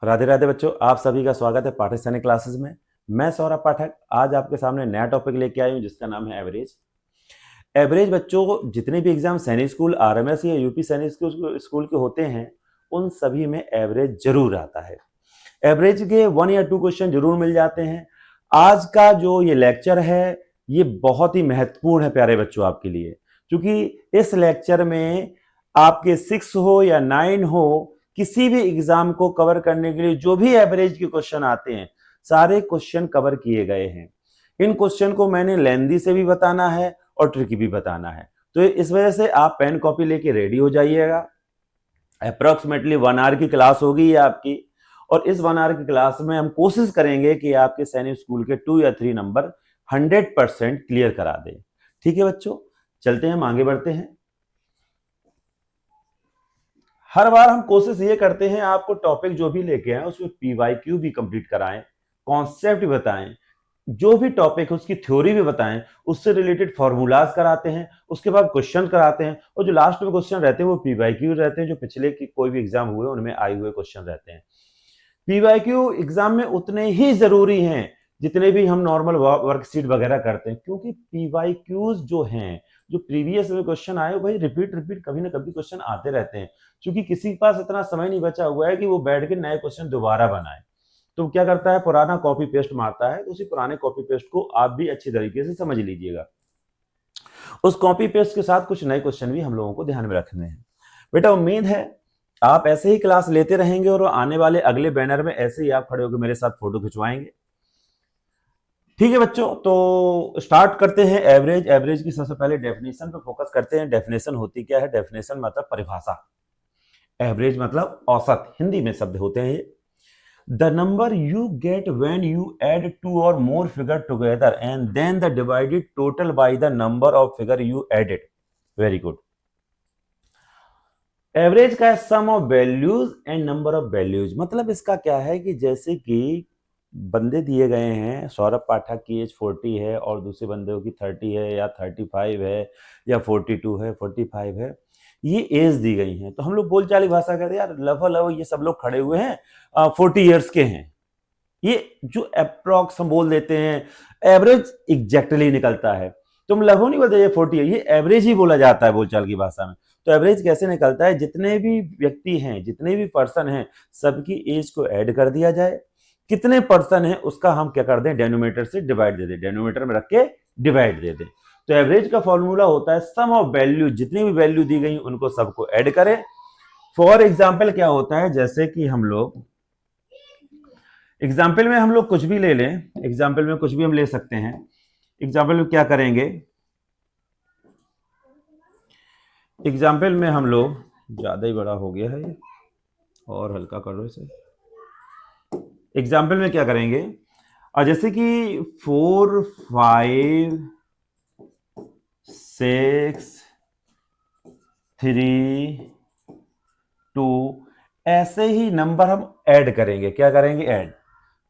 राधे राधे बच्चों, आप सभी का स्वागत है पाठक सैनिक क्लासेस में। मैं सौरभ पाठक आज आपके सामने नया टॉपिक लेके आया हूं जिसका नाम है एवरेज। एवरेज बच्चों, जितने भी एग्जाम सैनिक स्कूल, आरएमएस या यूपी सैनिक स्कूल के होते हैं उन सभी में एवरेज जरूर आता है। एवरेज के 1 या 2 क्वेश्चन जरूर मिल जाते हैं। आज का जो ये लेक्चर है ये बहुत ही महत्वपूर्ण है प्यारे बच्चों आपके लिए, क्योंकि इस लेक्चर में आपके 6 हो या 9 हो, किसी भी एग्जाम को कवर करने के लिए जो भी एवरेज के क्वेश्चन आते हैं सारे क्वेश्चन कवर किए गए हैं। इन क्वेश्चन को मैंने लेंदी से भी बताना है और ट्रिकी भी बताना है, तो इस वजह से आप पेन कॉपी लेके रेडी हो जाइएगा। अप्रोक्सीमेटली 1 आवर की क्लास होगी ये आपकी, और इस 1 आवर की क्लास में हम कोशिश करेंगे कि आपके सैनिक स्कूल के 2 या 3 नंबर 100% क्लियर करा दें। ठीक है बच्चों, चलते हैं, हम आगे बढ़ते हैं। हर बार हम कोशिश ये करते हैं आपको टॉपिक जो भी लेके आए उसमें पीवाईक्यू भी कंप्लीट कराएं, कॉन्सेप्ट भी बताएं, जो भी टॉपिक है उसकी थ्योरी भी बताएं, उससे रिलेटेड फॉर्मूलाज कराते हैं, उसके बाद क्वेश्चन कराते हैं, और जो लास्ट में क्वेश्चन रहते हैं वो पीवाईक्यू रहते हैं, जो पिछले की कोई भी एग्जाम हुए उनमें आए हुए क्वेश्चन रहते हैं। पीवाईक्यू एग्जाम में उतने ही जरूरी हैं जितने भी हम नॉर्मल वर्कशीट वगैरह करते हैं, क्योंकि पीवाईक्यूज जो हैं, जो प्रीवियस में क्वेश्चन आए भाई रिपीट कभी ना कभी क्वेश्चन आते रहते हैं, क्योंकि किसी के पास इतना समय नहीं बचा हुआ है कि वो बैठ के नए क्वेश्चन दोबारा बनाए। तो क्या करता है, पुराना कॉपी पेस्ट मारता है। तो उसी पुराने कॉपी पेस्ट को आप भी अच्छी तरीके से समझ लीजिएगा। उस कॉपी पेस्ट के साथ कुछ नए क्वेश्चन भी हम लोगों को ध्यान में रखने हैं। बेटा उम्मीद है आप ऐसे ही क्लास लेते रहेंगे और आने वाले अगले बैनर में ऐसे ही आप खड़े होकर मेरे साथ फोटो खिंचवाएंगे। ठीक है बच्चों, तो स्टार्ट करते हैं एवरेज। एवरेज की सबसे पहले डेफिनेशन पे फोकस करते हैं। डेफिनेशन होती क्या है? डेफिनेशन मतलब परिभाषा। एवरेज मतलब औसत, हिंदी में शब्द होते हैं ये। The number you get when you add 2 और more figure together and then the divided total by the number of figure you added. Very good. Average का है sum of values and number of values. मतलब इसका क्या है कि जैसे कि बंदे दिए गए हैं, सौरभ पाठक की एज 40 है और दूसरे बंदे की 30 है या 35 है या 42 है, 45 है, ये एज दी गई है। तो हम लोग बोलचाली भाषा कहते हैं यार लगभग ये सब लोग खड़े हुए हैं 40 ईयर्स के हैं। ये जो अप्रॉक्स हम बोल देते हैं, एवरेज एग्जैक्टली निकलता है। तुम लगभग नहीं बोलते ये 40 है, ये एवरेज ही बोला जाता है बोलचाल की भाषा में। तो एवरेज कैसे निकलता है? जितने भी व्यक्ति हैं, जितने भी पर्सन हैं, सबकी एज को ऐड कर दिया जाए। कितने पर्सन है उसका हम क्या कर दें, डेनोमिनेटर से डिवाइड दे दें, डेनोमिनेटर में रख के डिवाइड दे दें। तो एवरेज का फॉर्मूला होता है सम ऑफ वैल्यू, जितनी भी वैल्यू दी गई उनको सबको ऐड करें। फॉर एग्जाम्पल क्या होता है, जैसे कि हम लोग एग्जाम्पल में हम लोग कुछ भी ले लें, एग्जाम्पल में कुछ भी हम ले सकते हैं। एग्जाम्पल में क्या करेंगे, एग्जाम्पल में हम लोग, ज्यादा ही बड़ा हो गया है ये, और हल्का कर लो इसे। एग्जाम्पल में क्या करेंगे, जैसे कि 4, 5, 6, 3, 2 ऐसे ही नंबर हम ऐड करेंगे। क्या करेंगे? ऐड।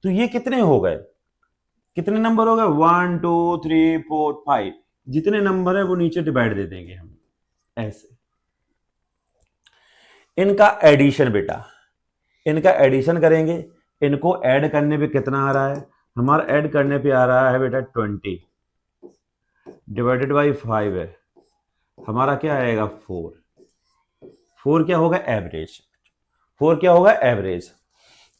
तो ये कितने हो गए, कितने नंबर हो गए? 1, 2, 3, 4, 5। जितने नंबर है वो नीचे डिवाइड दे देंगे हम ऐसे। इनका एडिशन बेटा, इनका एडिशन करेंगे। इनको ऐड करने पे कितना आ रहा है? हमारा ऐड करने पे आ रहा है बेटा 20 डिवाइडेड बाई 5 है, हमारा क्या आएगा? 4। 4 क्या होगा? एवरेज। 4 क्या होगा? एवरेज।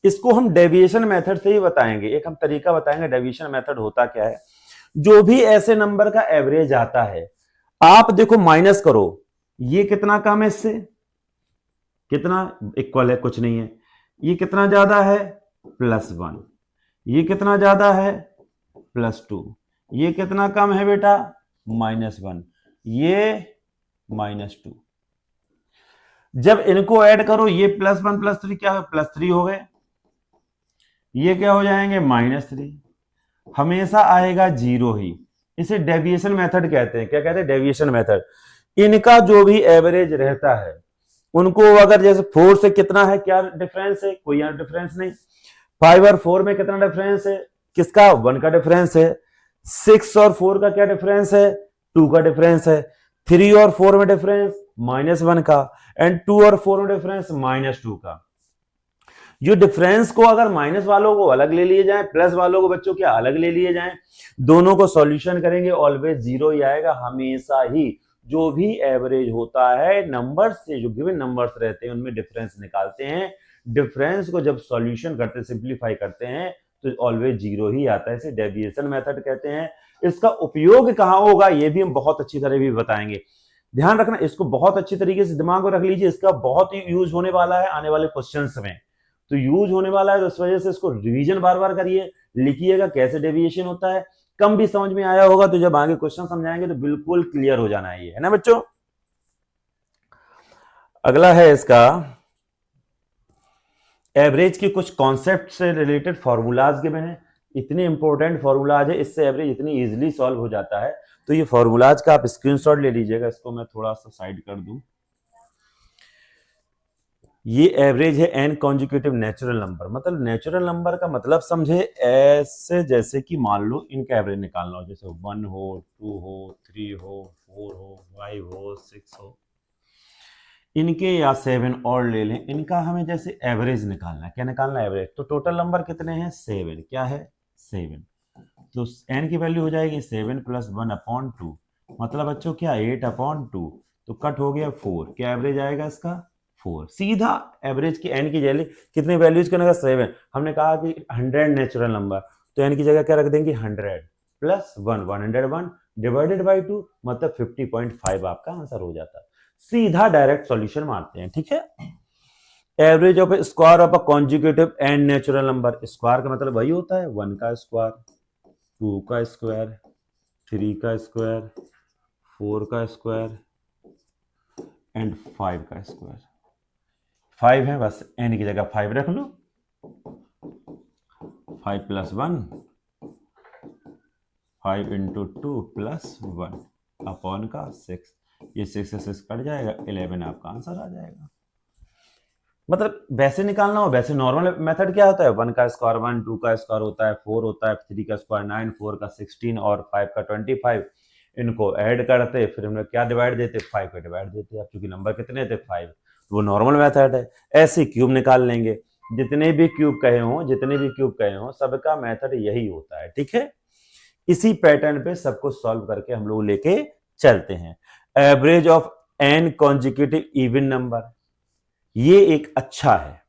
इसको हम डेविएशन मेथड से ही बताएंगे। एक हम तरीका बताएंगे, डेविएशन मेथड होता क्या है। जो भी ऐसे नंबर का एवरेज आता है, आप देखो माइनस करो, ये कितना कम है इससे, कितना इक्वल है, कुछ नहीं है। ये कितना ज्यादा है? +1। ये कितना ज्यादा है? +2। ये कितना कम है बेटा? -1। ये -2। जब इनको ऐड करो, ये +1 +3 क्या है? +3 हो गए। ये क्या हो जाएंगे? -3। हमेशा आएगा 0 ही। इसे डेविएशन मेथड कहते हैं। क्या कहते हैं? Deviation method. इनका जो भी एवरेज रहता है उनको अगर जैसे 4 से कितना है, क्या डिफरेंस है? कोई यहाँ डिफरेंस नहीं। 5 और 4 में कितना डिफरेंस है? किसका? 1 का डिफरेंस है। 6 और 4 का क्या डिफरेंस है? 2 का डिफरेंस है। 3 और 4 में डिफरेंस -1 का, एंड 2 और 4 में डिफरेंस -2 का। जो डिफरेंस को अगर माइनस वालों को अलग ले लिए जाए, प्लस वालों को बच्चों क्या अलग ले लिए जाए, दोनों को सॉल्यूशन करेंगे ऑलवेज जीरो ही आएगा हमेशा ही। जो भी एवरेज होता है नंबर्स से, जो गिवन नंबर्स रहते हैं उनमें डिफरेंस निकालते हैं, डिफरेंस को जब सॉल्यूशन करते सिंप्लीफाई करते हैं तो ऑलवेज जीरो ही आता है। इसे डेविएशन मेथड कहते हैं। इसका उपयोग कहाँ होगा ये भी हम बहुत अच्छी तरह भी बताएंगे। ध्यान रखना, इसको बहुत अच्छी तरीके से दिमाग में रख लीजिए, इसका बहुत ही यूज होने वाला है आने वाले क्वेश्चंस में। तो यूज होने वाला है तो इस वजह से इसको रिवीजन बार बार करिए, लिखिएगा कैसे डेविएशन होता है। कम भी समझ में आया होगा तो जब आगे क्वेश्चन समझाएंगे तो बिल्कुल क्लियर हो जाना है ना बच्चों। अगला है इसका एवरेज के कुछ कॉन्सेप्ट से रिलेटेड फॉर्मूलाज गिवन है। इतने इंपॉर्टेंट फॉर्मूलाज है, इससे एवरेज इतनी इजीली सॉल्व हो जाता है। तो ये फॉर्मूलाज का आप स्क्रीनशॉट ले लीजिएगा। इसको मैं थोड़ा सा साइड कर दूं। ये एवरेज है एन कॉन्जुगेटिव नेचुरल नंबर। मतलब नेचुरल नंबर का मतलब समझे ऐसे, जैसे कि मान लो इनका एवरेज निकालना हो, जैसे 1 हो, 2 हो, 3 हो, 4 हो, 5 हो, 6 हो, इनके या 7 और ले लें, इनका हमें जैसे एवरेज निकालना है। क्या निकालना है? एवरेज। तो टोटल नंबर कितने हैं? 7। क्या है? 7। तो एन की वैल्यू हो जाएगी 7 + 1/2। मतलब बच्चों क्या 8/2। तो कट हो गया 4। क्या एवरेज आएगा इसका? 4। सीधा एवरेज की एन की वैल्यू कितने वैल्यूज का? 7। हमने कहा कि 100 नेचुरल नंबर, तो एन की जगह क्या रख देंगे? 100 + 1 101 डिवाइडेड बाई 2, मतलब 50.5 आपका आंसर हो जाता है। सीधा डायरेक्ट सॉल्यूशन मारते हैं। ठीक है। Average of square of a conjugative and natural number. Square का मतलब वही होता है 1 का स्क्वायर, 2 का स्क्वायर, 3 का स्क्वायर, 4 का स्क्वायर एंड 5 का स्क्वायर। 5 है, बस एन की जगह 5 रख लो। 5 + 1 5 × 2 + 1 अपॉन का 6। ये 6 से 6 कट जाएगा, 11 आपका आंसर आ जाएगा। मतलब वैसे निकालना हो, वैसे नॉर्मल मेथड क्या होता है? 1 का स्क्वायर 1, 2 का स्क्वायर होता है 4 होता है, 3 का स्क्वायर 9, 4 का 16 और 5 का 25। इनको ऐड करते, फिर हम लोग क्या डिवाइड देते? 5 का डिवाइड देते। अब चूंकि नंबर कितने थे? 5, वो नॉर्मल मेथड है। ऐसे क्यूब निकाल लेंगे। जितने भी क्यूब कहे हों सबका मेथड यही होता है। ठीक है। इसी पैटर्न पे सबको सॉल्व करके हम लोग लेके चलते हैं। Average of n consecutive even number, ये एक अच्छा है।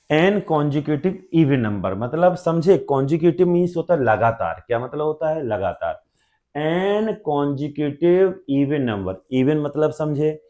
एन कॉन्जिक्यूटिव इवन नंबर मतलब समझे, कॉन्जिक्यूटिव मीन्स होता है लगातार। क्या मतलब होता है? लगातार। N consecutive even number, even मतलब समझे,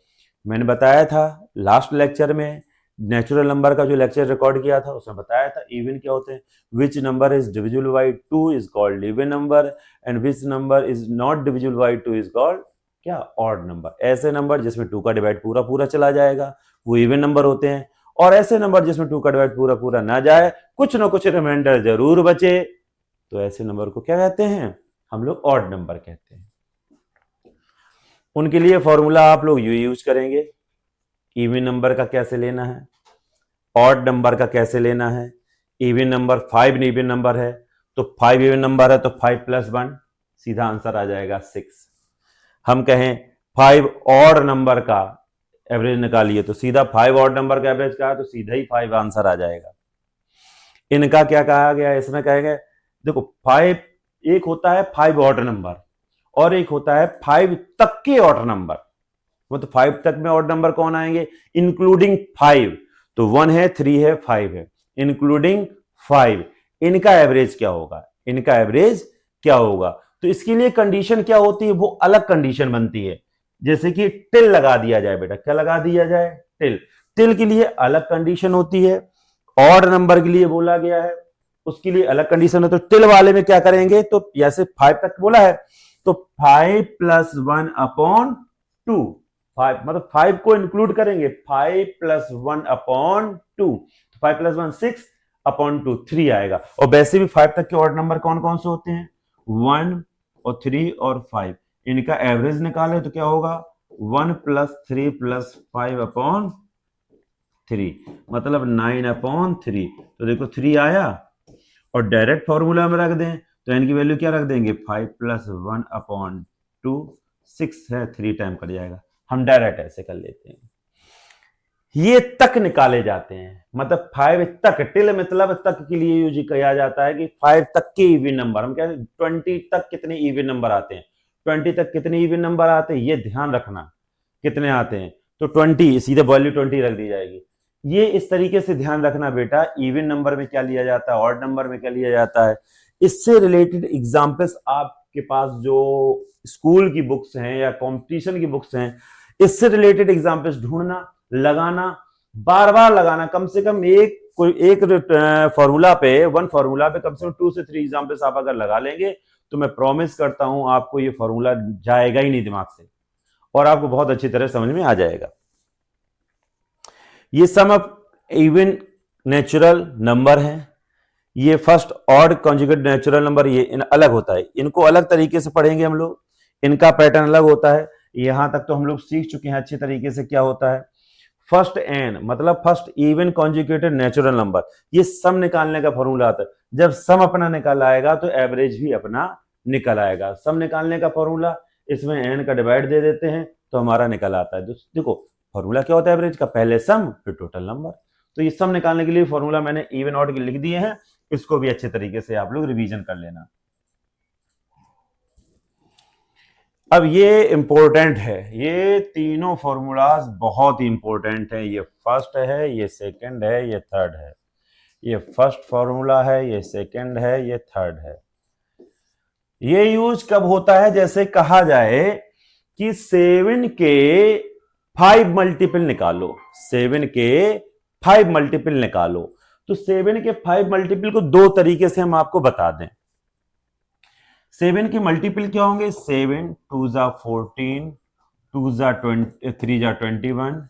मैंने बताया था लास्ट लेक्चर में, नेचुरल नंबर का जो लेक्चर रिकॉर्ड किया था उसमें बताया था इवन क्या होते हैं। Which number is divisible by 2 is called even number, and which number is not divisible by 2 is called क्या? Odd number. ऐसे नंबर जिसमें 2 का डिवाइड पूरा पूरा चला जाएगा वो इवन नंबर होते हैं, और ऐसे नंबर जिसमें 2 का डिवाइड पूरा पूरा ना जाए, कुछ ना कुछ रिमाइंडर जरूर बचे, तो ऐसे नंबर को क्या कहते हैं? हम लोग ऑड नंबर कहते हैं। उनके लिए फॉर्मूला आप लोग यू यूज करेंगे। इवन नंबर का कैसे लेना है, ऑड नंबर का कैसे लेना है। इवन नंबर 5 इवन नंबर है तो 5 इवन नंबर है तो 5 + 1, सीधा आंसर आ जाएगा 6। हम कहें 5 ऑड नंबर का एवरेज निकालिए तो सीधा 5 ऑड नंबर का एवरेज का है तो सीधा ही 5 आंसर आ जाएगा। इनका क्या कहा गया? इसमें कहेंगे देखो 5 एक होता है 5 ऑड नंबर और एक होता है 5 तक के ऑड नंबर। मतलब 5 तक में ऑड नंबर कौन आएंगे? इंक्लूडिंग 5। तो 1 है, 3 है, 5 है, इंक्लूडिंग 5। इनका एवरेज क्या होगा? इनका एवरेज क्या होगा? तो इसके लिए कंडीशन क्या होती है? वो अलग कंडीशन बनती है। जैसे कि टिल लगा दिया जाए। बेटा क्या लगा दिया जाए? टिल। टिल के लिए अलग कंडीशन होती है, ऑड नंबर के लिए बोला गया है उसके लिए अलग कंडीशन है। तो टिल वाले में क्या करेंगे? तो जैसे 5 तक बोला है तो 5 + 1/2, 5 मतलब 5 को इंक्लूड करेंगे, 5 + 1/2, 5 + 1 6/2, 3 आएगा। और वैसे भी 5 तक के ऑड नंबर कौन कौन से होते हैं? 1 और 3 और 5। इनका एवरेज निकाले तो क्या होगा? 1 + 3 + 5/3, मतलब 9/3। तो देखो 3 आया और डायरेक्ट फॉर्मूला में रख दें तो एन की वैल्यू क्या रख देंगे? 5 + 1/2, 6 है, 3 टाइम कट जाएगा। हम डायरेक्ट ऐसे कर लेते हैं। ये तक निकाले जाते हैं, मतलब 5 तक, टिल मतलब तक के लिए यूज किया जाता है कि 5 तक के इवन नंबर। हम कहते हैं 20 तक कितने इवन नंबर आते हैं, 20 तक कितने इवन नंबर आते हैं, ये ध्यान रखना कितने आते हैं। तो 20 सीधे वैल्यू 20 रख दी जाएगी। ये इस तरीके से ध्यान रखना बेटा, इवन नंबर में क्या लिया जाता है, ऑड नंबर में क्या लिया जाता है। इससे रिलेटेड एग्जाम्पल्स आपके पास जो स्कूल की बुक्स हैं या कंपटीशन की बुक्स हैं, इससे रिलेटेड एग्जाम्पल्स ढूंढना, लगाना, बार बार लगाना, कम से कम एक फॉर्मूला पे, वन फॉर्मूला पे कम से कम 2 से 3 एग्जाम्पल्स आप अगर लगा लेंगे तो मैं प्रॉमिस करता हूं आपको ये फॉर्मूला जाएगा ही नहीं दिमाग से और आपको बहुत अच्छी तरह समझ में आ जाएगा। ये सम ऑफ इवन नेचुरल नंबर है, ये first odd conjugate natural number, ये अलग होता है, इनको अलग तरीके से पढ़ेंगे हम लोग, इनका पैटर्न अलग होता है। यहां तक तो हम लोग सीख चुके हैं अच्छी तरीके से क्या होता है। फर्स्ट एन मतलब first even conjugated natural number, ये सम निकालने का फॉर्मूला आता है। जब सम अपना निकल आएगा तो एवरेज भी अपना निकल आएगा। सम निकालने का फॉर्मूला, इसमें एन का डिवाइड दे देते हैं तो हमारा निकल आता है। देखो फॉर्मूला क्या होता है एवरेज का, पहले सम फिर टोटल नंबर। तो ये सम निकालने के लिए फॉर्मूला मैंने इवन ऑड के लिख दिए हैं, इसको भी अच्छे तरीके से आप लोग रिवीजन कर लेना। अब ये इंपॉर्टेंट है, ये तीनों फॉर्मूलाज बहुत ही इंपॉर्टेंट है। ये फर्स्ट है, ये सेकंड है, ये थर्ड है। ये फर्स्ट फॉर्मूला है, ये सेकंड है, ये थर्ड है। ये यूज कब होता है, जैसे कहा जाए कि 7 के 5 मल्टीपल निकालो, 7 के 5 मल्टीपल निकालो। तो 7 के 5 मल्टीपल को दो तरीके से हम आपको बता दें। 7 के मल्टीपल क्या होंगे, 7 2 जा 14, 2 जा 20, 3 जा 21,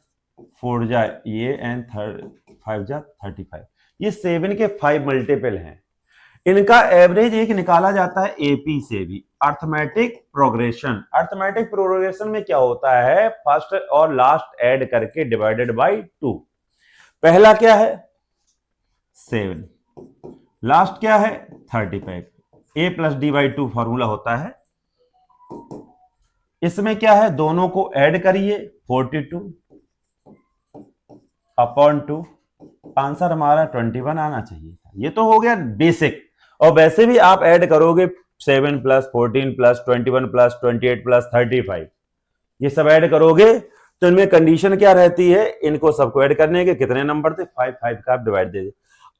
4 जा ये एंड 5 जा 35। ये 7 के 5 मल्टीपल हैं। इनका एवरेज एक निकाला जाता है एपी से भी, अर्थमेटिक प्रोग्रेशन। अर्थमेटिक प्रोग्रेशन में क्या होता है, फर्स्ट और लास्ट ऐड करके डिवाइडेड बाय 2। पहला क्या है 7, लास्ट क्या है 35। a plus D by 2 formula होता है। इसमें क्या है, दोनों को ऐड करिए 42 अपॉन 2, आंसर हमारा 21 आना चाहिए था। ये तो हो गया बेसिक। और वैसे भी आप ऐड करोगे 7 प्लस 14 प्लस 21 प्लस 28 प्लस 35, ये सब ऐड करोगे तो इनमें कंडीशन क्या रहती है, इनको सबको ऐड करने के कितने नंबर थे 5, 5 का आप डिवाइड दे दे।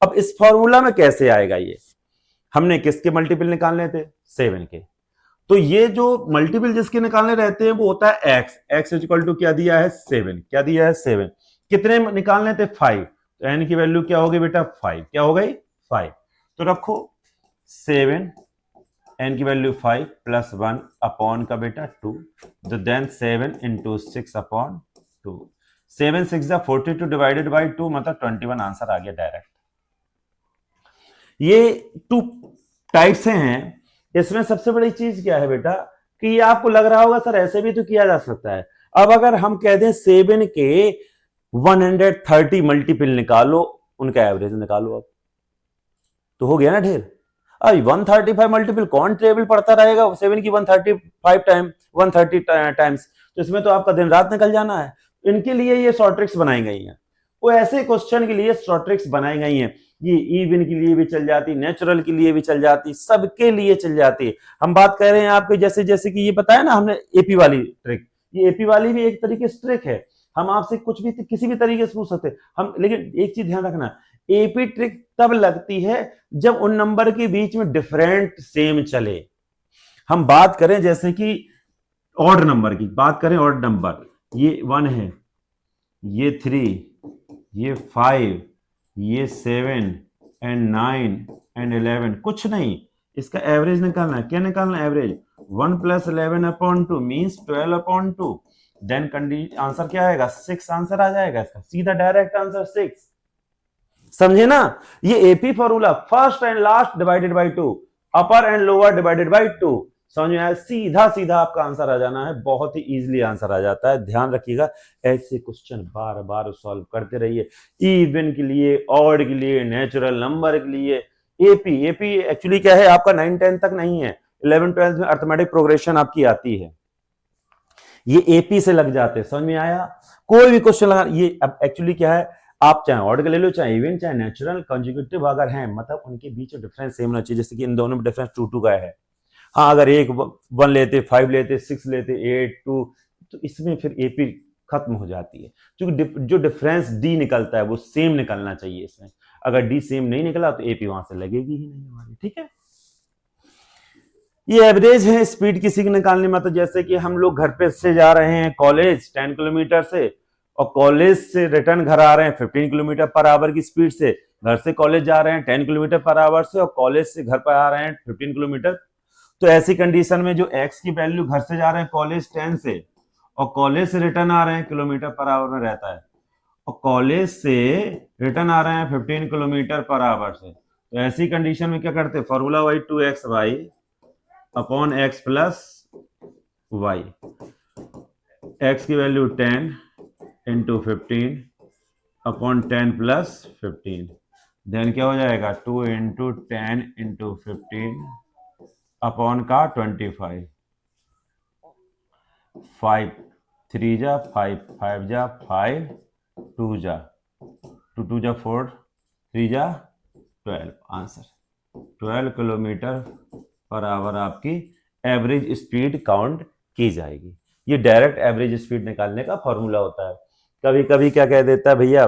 अब इस फॉर्मूला में कैसे आएगा, ये हमने किसके मल्टीपल निकालने थे 7 के। तो ये जो मल्टीपल जिसके निकालने रहते हैं वो होता है x, x इक्वल टू क्या दिया है 7, क्या दिया है 7। कितने निकालने थे 5, तो n की वैल्यू क्या होगी बेटा 5, क्या हो गई 5। तो रखो 7, n की वैल्यू 5 प्लस 1 अपॉन का बेटा 2, तो then 7 into 6 upon 2, 7 6 42 divided by 2 मतलब 21 आंसर आ गया डायरेक्ट। ये 2 टाइप से हैं। इसमें सबसे बड़ी चीज क्या है बेटा कि ये आपको लग रहा होगा सर ऐसे भी तो किया जा सकता है। अब अगर हम कह दें 7 के 130 मल्टीपल निकालो, उनका एवरेज निकालो, अब तो हो गया ना ढेर। अब 135 मल्टीपल कौन टेबल पढ़ता रहेगा 7 की 135 टाइम 130 टाइम्स, तो इसमें तो आपका दिन रात निकल जाना है। इनके लिए ये शॉर्ट ट्रिक्स बनाई गई हैं, वो ऐसे क्वेश्चन के लिए शॉर्ट ट्रिक्स बनाई गई हैं। ये इवन के लिए भी चल जाती, नेचुरल के लिए भी चल जाती, सबके लिए चल जाती। हम बात कर रहे हैं आपके जैसे कि ये बताया ना हमने एपी वाली ट्रिक, ये एपी वाली भी एक तरीके से ट्रिक है। हम आपसे कुछ भी किसी भी तरीके से पूछ सकते हम, लेकिन एक चीज ध्यान रखना, एपी ट्रिक तब लगती है जब उन नंबर के बीच में डिफरेंट सेम चले। हम बात करें जैसे कि ऑड नंबर की बात करें, ऑड नंबर ये 1 है, ये 3, ये 5, ये 7 एंड 9 एंड 11, कुछ नहीं, इसका एवरेज निकालना है। क्या निकालना है average, 1 plus 11 upon 2 means 12 upon 2, then answer क्या आएगा 6 आंसर आ जाएगा इसका, सीधा डायरेक्ट आंसर 6। समझे ना, ये AP formula first and last divided by 2, upper and lower divided by 2, समझ में आया, सीधा सीधा आपका आंसर आ जाना है, बहुत ही इजीली आंसर आ जाता है। ध्यान रखिएगा ऐसे क्वेश्चन बार बार सॉल्व करते रहिए, इवन के लिए, ऑड के लिए, नेचुरल नंबर के लिए। एपी एक्चुअली क्या है आपका 9 10 तक नहीं है, 11 12 में अर्थमेटिक प्रोग्रेशन आपकी आती है। ये एपी से लग जाते हैं। समझ में आया? कोई भी क्वेश्चन लगा, ये अब एक्चुअली क्या है, आप चाहे ऑड का ले लो, चाहे इवन, चाहे नेचुरल, कंजुगेटिव अगर हैं, मतलब उनके बीच में डिफरेंस सेम होना चाहिए। जैसे कि इन दोनों में डिफरेंस 2 का है। हाँ, अगर एक 1 लेते, 5 लेते, 6 लेते, 8 2, तो इसमें फिर एपी खत्म हो जाती है, क्योंकि जो डिफरेंस डी निकलता है वो सेम निकलना चाहिए इसमें। अगर डी सेम नहीं निकला तो एपी वहां से लगेगी ही नहीं हमारी। ठीक है, ये एवरेज है स्पीड किसी की निकालने में। तो जैसे कि हम लोग घर पे से जा रहे हैं कॉलेज 10 किलोमीटर से, और कॉलेज से रिटर्न घर आ रहे हैं 15 किलोमीटर पर आवर की स्पीड से। घर से कॉलेज जा रहे हैं 10 किलोमीटर पर आवर से, और कॉलेज से घर पर आ रहे हैं 15 किलोमीटर। तो ऐसी कंडीशन में जो एक्स की वैल्यू घर से जा रहे हैं कॉलेज 10 से, और कॉलेज से रिटर्न आ रहे हैं किलोमीटर पर आवर में रहता है, और कॉलेज से रिटर्न आ रहे हैं 15 किलोमीटर पर आवर से। तो ऐसी कंडीशन में क्या करते हैं, formula y 2xy upon x plus y. X की value 10 into 15 upon 10 plus 15, then क्या हो जाएगा 2 इंटू 10 इंटू 15 अपॉन का 25। 5 3 जा 5, 5 जा 5, 2 जा 2, 2 जा 4, 3 जा 12। आंसर 12 किलोमीटर पर आवर आपकी एवरेज स्पीड काउंट की जाएगी। ये डायरेक्ट एवरेज स्पीड निकालने का फॉर्मूला होता है। कभी कभी क्या कह देता है भैया,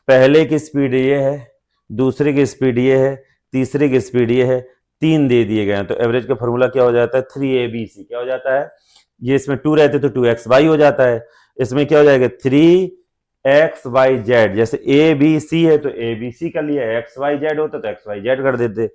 पहले की स्पीड ये है, दूसरे की स्पीड ये है, तीसरे की स्पीड ये है, 3 दे दिए गए हैं, तो एवरेज का फॉर्मूला क्या हो जाता है 3abc। क्या हो जाता है, ये इसमें 2 रहते तो 2xy हो जाता है, इसमें क्या हो जाएगा 3xyz। जैसे abc है तो abc कर लिया, xyz होता तो xyz कर देते।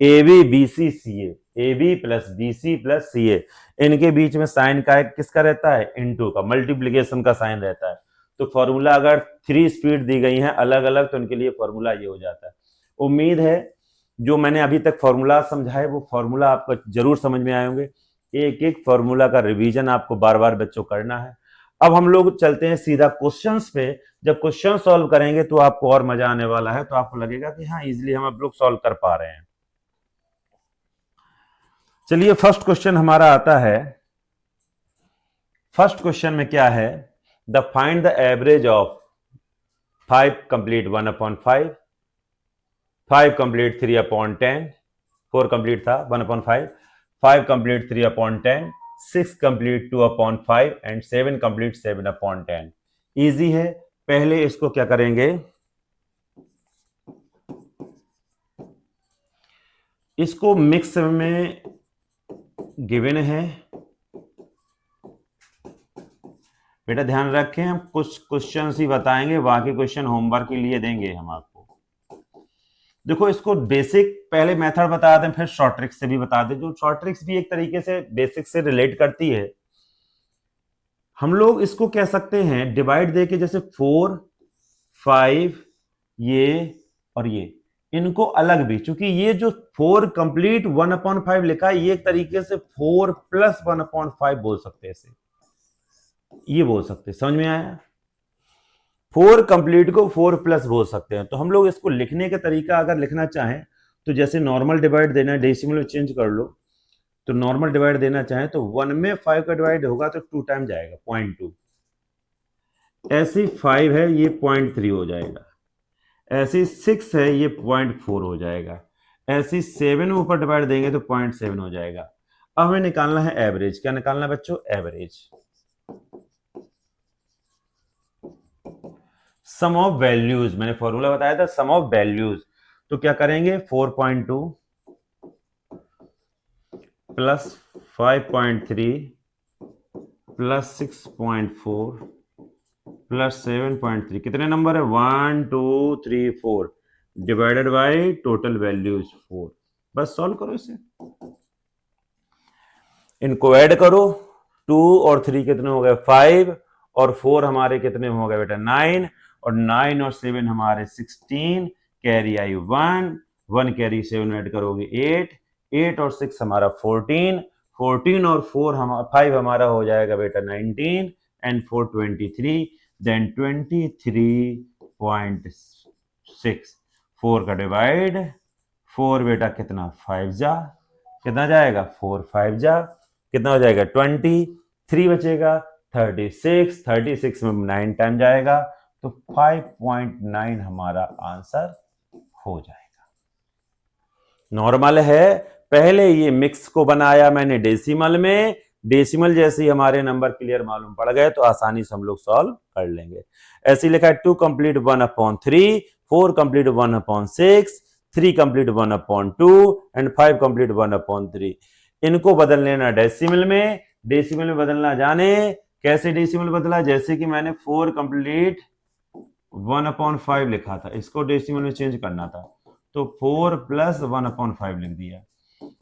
ab bc ca, ab plus bc plus ca, इनके बीच में साइन का किसका रहता है, इनटू का, मल्टीप्लीकेशन का साइन रहता है। तो फॉर्मूला अगर 3 स्पीड दी गई है अलग अलग, तो उनके लिए फॉर्मूला ये हो जाता है। उम्मीद है जो मैंने अभी तक फॉर्मूला समझाए वो फॉर्मूला आपको जरूर समझ में आए होंगे। एक एक फॉर्मूला का रिवीजन आपको बार बार बच्चों करना है। अब हम लोग चलते हैं सीधा क्वेश्चंस पे। जब क्वेश्चन सॉल्व करेंगे तो आपको और मजा आने वाला है, तो आपको लगेगा कि हाँ इजिली हम अब लोग सॉल्व कर पा रहे हैं। चलिए फर्स्ट क्वेश्चन हमारा आता है। फर्स्ट क्वेश्चन में क्या है, the find the average of 5 complete 1/5, 5 complete 3/10, 4 complete था 1/5, 5 complete 3/10, 6 complete 2/5 and 7 complete 7/10। Easy है। पहले इसको क्या करेंगे, इसको मिक्स में गिवन है। बेटा ध्यान रखें, हम कुछ क्वेश्चन ही बताएंगे, बाकी क्वेश्चन होमवर्क के लिए देंगे हम आपको। देखो इसको बेसिक पहले मेथड बता दें, फिर शॉर्ट ट्रिक्स से भी बता दें। जो शॉर्ट ट्रिक्स भी एक तरीके से बेसिक से रिलेट करती है। हम लोग इसको कह सकते हैं डिवाइड दे के, जैसे 4 5 ये और ये, इनको अलग भी, क्योंकि ये जो 4 कंप्लीट 1/5 लिखा है, ये एक तरीके से 4 प्लस 1/5 बोल सकते हैं इसे, ये बोल सकते हैं। समझ में आया? 4 कंप्लीट को 4 प्लस बोल सकते हैं। तो हम लोग इसको लिखने का तरीका अगर लिखना चाहें तो जैसे नॉर्मल डिवाइड देना है, डेसिमल में चेंज कर लो। तो नॉर्मल डिवाइड देना चाहें तो 1 में 5 का डिवाइड होगा तो 2 टाइम जाएगा 0.2। ऐसी 5 है ये 0.3 हो जाएगा, ऐसी 6 है ये 0.4 हो जाएगा, ऐसी 7 ऊपर डिवाइड देंगे तो 0.7 हो जाएगा। अब हमें निकालना है एवरेज। क्या निकालना है बच्चों? एवरेज। सम ऑफ वैल्यूज, मैंने फॉर्मूला बताया था सम ऑफ वैल्यूज। तो क्या करेंगे 4.2 प्लस 5.3 प्लस 6.4 प्लस 7.3, कितने नंबर है 1 2 3 4 डिवाइडेड बाय टोटल वैल्यूज 4। बस सॉल्व करो इसे, इनको ऐड करो। 2 और 3 कितने हो गए 5, और 4 हमारे कितने हो गए बेटा 9, और 9 और 7 हमारे 16, कैरी आई 1, 1 कैरी 7 ऐड करोगे 8, 8 और 6 हमारा 14, 14 और 5 हमारा हो जाएगा बेटा 19 एंड 4 23, देन 23.6। 4 का डिवाइड 4 बेटा कितना 5 जा, कितना जाएगा 4 5 जा, कितना हो जाएगा 20, 3 बचेगा 36 में 9 टाइम जाएगा तो 5.9 हमारा आंसर हो जाएगा। नॉर्मल है, पहले ये मिक्स को बनाया मैंने डेसिमल में, डेसिमल जैसे ही हमारे नंबर क्लियर मालूम पड़ गए तो आसानी से हम लोग सॉल्व कर लेंगे। ऐसे लिखा है 2 complete 1/3, 4 complete 1/6, 3 complete 1/2 and 5 complete 1/3। इनको बदल लेना डेसिमल में, डेसिमल में बदलना जाने कैसे डेसिमल बदला, जैसे कि मैंने 4 कंप्लीट 1/5 लिखा था, इसको डेसिमल में चेंज करना था तो 4 + 1/5 लिख दिया।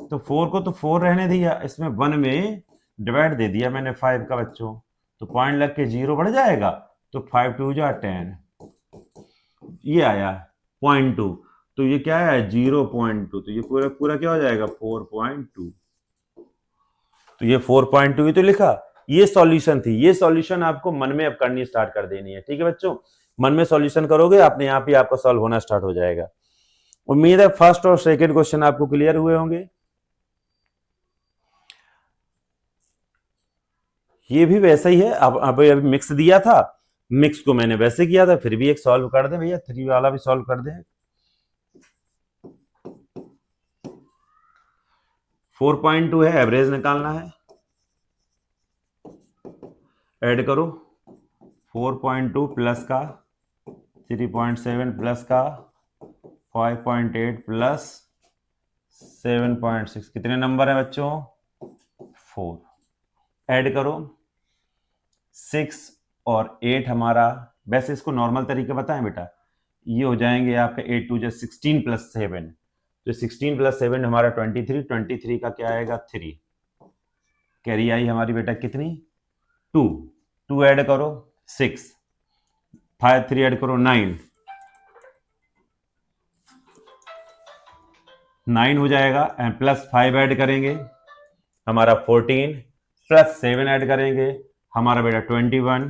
तो 4 को तो 4 रहने दिया, इसमें 1 में डिवाइड दे दिया मैंने 5 का बच्चों, तो पॉइंट लग के 0 बढ़ जाएगा तो 5 2 जा 10, ये आया 0.2, तो ये क्या है 0.2, तो ये पूरा पूरा क्या हो जाएगा 4.2, तो ये 4.2 ही तो लिखा। ये सॉल्यूशन थी, ये सॉल्यूशन आपको मन में अब करनी स्टार्ट कर देनी है, ठीक है बच्चों। मन में सॉल्यूशन करोगे अपने आप ही आपका सॉल्व होना स्टार्ट हो जाएगा। उम्मीद है फर्स्ट और सेकंड क्वेश्चन आपको क्लियर हुए होंगे। ये भी वैसा ही है, अब अभी मिक्स दिया था, मिक्स को मैंने वैसे किया था, फिर भी एक सॉल्व कर दे भैया, 3 वाला भी सॉल्व कर दे। 4.2 है, एवरेज निकालना है, ऐड करो 4.2 प्लस का 3.7 प्लस का 5.8 प्लस 7.6, कितने नंबर है बच्चों 4, ऐड करो 6 और 8 हमारा, वैसे इसको नॉर्मल तरीके बताएं बेटा, ये हो जाएंगे आपका 8 2 16 + 7, तो 16 + 7 हमारा 23, 23 का क्या आएगा 3, कैरी आई हमारी बेटा कितनी 2 ऐड करो 6, 5 3 ऐड करो 9 हो जाएगा, एंड प्लस 5 ऐड करेंगे हमारा 14, प्लस 7 ऐड करेंगे हमारा बेटा 21,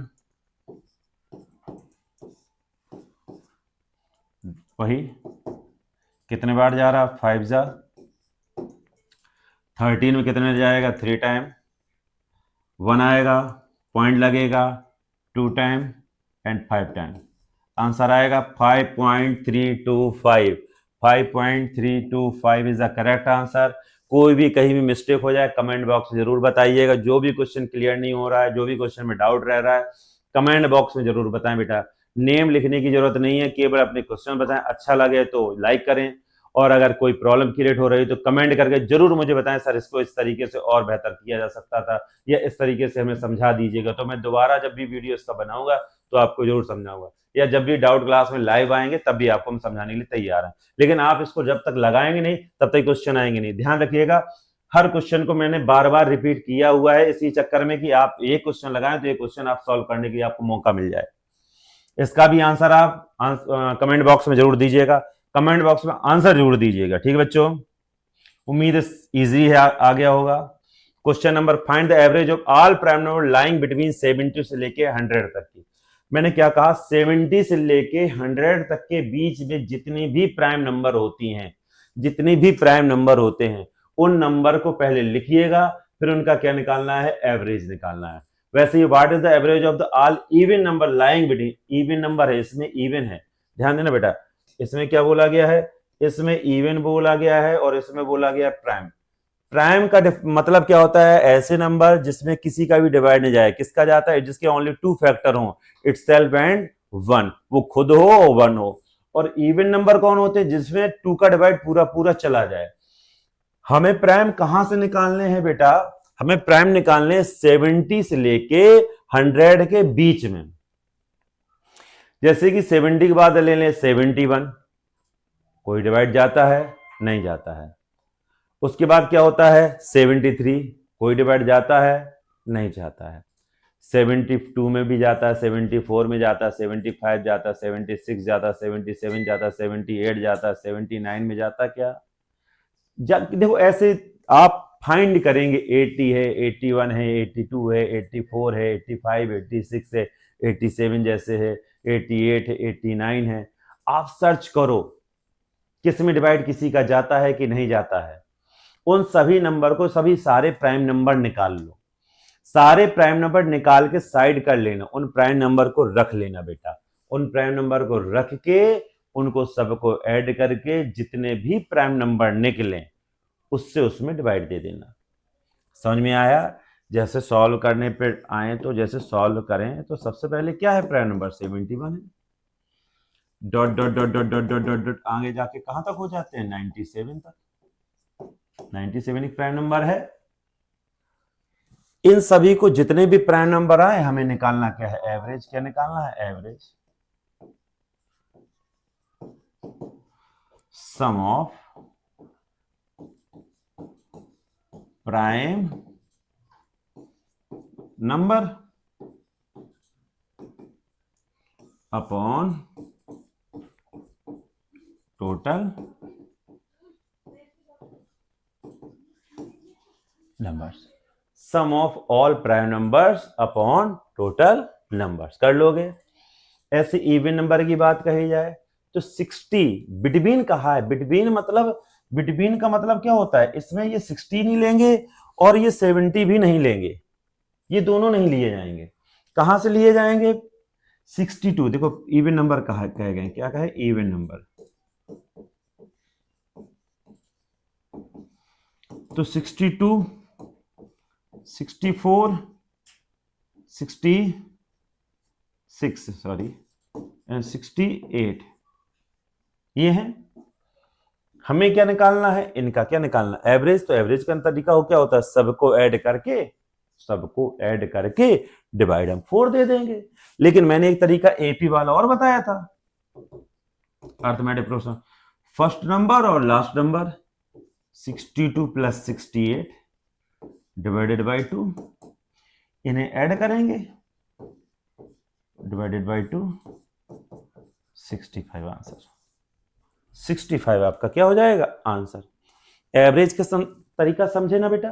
वही कितने बार जा रहा 5 जा 13 में कितने जाएगा 3 टाइम, 1 आएगा, पॉइंट लगेगा 2 टाइम एंड 5 टाइम, आंसर आएगा 5.325। 5.325 इज द करेक्ट आंसर। कोई भी कहीं भी मिस्टेक हो जाए कमेंट बॉक्स में जरूर बताइएगा, जो भी क्वेश्चन क्लियर नहीं हो रहा है, जो भी क्वेश्चन में डाउट रह रहा है कमेंट बॉक्स में जरूर बताएं बेटा। नेम लिखने की जरूरत नहीं है, केवल अपने क्वेश्चन बताएं, अच्छा लगे तो लाइक करें, और अगर कोई प्रॉब्लम क्रिएट हो रही तो कमेंट करके जरूर मुझे बताएं सर इसको इस तरीके से और बेहतर किया जा सकता था, या इस तरीके से हमें समझा दीजिएगा, तो मैं दोबारा जब भी वीडियो इसका बनाऊंगा तो आपको जरूर समझाऊंगा, या जब भी डाउट क्लास में लाइव आएंगे तब भी आपको हम समझाने के लिए तैयार हैं। लेकिन आप इसको जब तक लगाएंगे नहीं तब तक क्वेश्चन आएंगे नहीं। ध्यान रखिएगा, हर क्वेश्चन को मैंने बार बार रिपीट किया हुआ है इसी चक्कर में कि आप एक क्वेश्चन लगाएं तो एक क्वेश्चन आप सॉल्व करने के लिए आपको मौका मिल जाए। इसका भी आंसर आप कमेंट बॉक्स में जरूर दीजिएगा, कमेंट बॉक्स में आंसर जरूर दीजिएगा, ठीक है बच्चों। उम्मीद इजी है आ गया होगा। Question number, find the average of all prime number lying between 70 से लेके 100 तक की। मैंने क्या कहा 70 से लेके 100 तक के बीच में जितनी भी प्राइम नंबर होती हैं, जितनी भी प्राइम नंबर होते हैं उन नंबर को पहले लिखिएगा, फिर उनका क्या निकालना है एवरेज निकालना है। वैसे ही what is the average of the all even number lying between, even number है इसमें इवन है, ध्यान देना बेटा, इसमें क्या बोला गया है, इसमें इवन बोला गया है और इसमें बोला गया है प्राइम। प्राइम का मतलब क्या होता है, ऐसे नंबर जिसमें किसी का भी डिवाइड नहीं जाए, किसका जाता है, जिसके ओनली 2 फैक्टर हो, इटसेल्फ एंड 1, वो खुद हो और 1 हो। और इवन नंबर कौन होते हैं, जिसमें 2 का डिवाइड पूरा पूरा चला जाए। हमें प्राइम कहां से निकालने हैं बेटा, हमें प्राइम निकालने 70 से लेके 100 के बीच में। जैसे कि 70 के बाद ले लें 71, कोई डिवाइड जाता है नहीं जाता है। उसके बाद क्या होता है 73, कोई डिवाइड जाता है नहीं जाता है। 72 में भी जाता है, 74 में जाता है, 75 जाता है, 76 जाता है, 77 जाता है, 78 जाता है, 79 में जाता क्या देखो ऐसे आप फाइंड करेंगे, 80 है, 81 है, 82 है, 84 है, 85, 86 है, 87 जैसे है, 88 है, 89 है। आप सर्च करो किस में डिवाइड किसी का जाता है कि नहीं जाता है, उन सभी नंबर को, सभी सारे प्राइम नंबर निकाल लो। सारे प्राइम नंबर निकाल के साइड कर लेना, उन प्राइम नंबर को रख लेना बेटा, उन प्राइम नंबर को रख के उनको सबको ऐड करके जितने भी प्राइम नंबर निकले उससे उसमें डिवाइड दे देना। समझ में आया? जैसे सॉल्व करने पे आए तो जैसे सॉल्व करें तो सबसे पहले क्या है, प्राइम नंबर 71 है, dot dot dot dot dot dot dot dot आगे जाके कहां तक हो जाते हैं, 97 तक। 97 एक प्राइम नंबर है। इन सभी को जितने भी प्राइम नंबर आए हमें निकालना क्या है, एवरेज। क्या निकालना है, average. Sum of prime number upon total numbers. Sum of all prime numbers upon total numbers कर लोगे। ऐसे इवन नंबर की बात कही जाए तो 60 बिटवीन कहा है, बिटवीन मतलब, बिटवीन का मतलब क्या होता है, इसमें ये 60 नहीं लेंगे और ये 70 भी नहीं लेंगे, ये दोनों नहीं लिए जाएंगे। कहां से लिए जाएंगे, 62। देखो इवन नंबर कहा कहे गए, क्या कहे, इवन नंबर। तो 62, 64, 66 सॉरी 68 ये है। हमें क्या निकालना है, इनका क्या निकालना, एवरेज। तो एवरेज का तरीका हो क्या होता है, सबको ऐड करके डिवाइड हम 4 दे देंगे। लेकिन मैंने एक तरीका एपी वाला और बताया था, अर्थमेटिक प्रोग्रेशन। फर्स्ट नंबर और last number 62 plus 68 divided by 2, इन्हें ऐड करेंगे, डिवाइडेड बाई 2, 65 आंसर। 65 आपका क्या हो जाएगा, आंसर। एवरेज का तरीका समझे ना बेटा,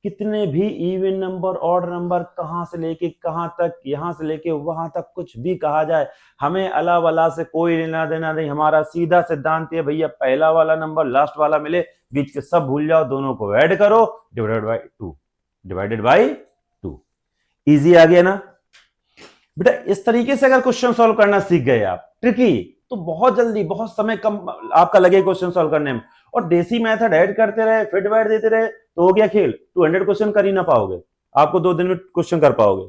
कितने भी इवन नंबर ऑड नंबर कहां से लेके कहां तक, यहां से लेके वहां तक कुछ भी कहा जाए, हमें अला वला से कोई लेना देना नहीं। हमारा सीधा सिद्धांत है भैया, पहला वाला नंबर लास्ट वाला मिले, बीच के सब भूल जाओ, दोनों को ऐड करो, डिवाइडेड बाई 2। इजी आ गया ना बेटा। इस तरीके से अगर क्वेश्चन सॉल्व करना सीख गए आप, ट्रिकी, तो बहुत जल्दी, बहुत समय कम आपका लगे क्वेश्चन सॉल्व करने में। और देसी मेथड ऐड करते रहे, फिर डिवाइड देते रहे, तो हो गया खेल। 200 क्वेश्चन कर ही ना पाओगे, आपको 2 दिन में क्वेश्चन कर पाओगे।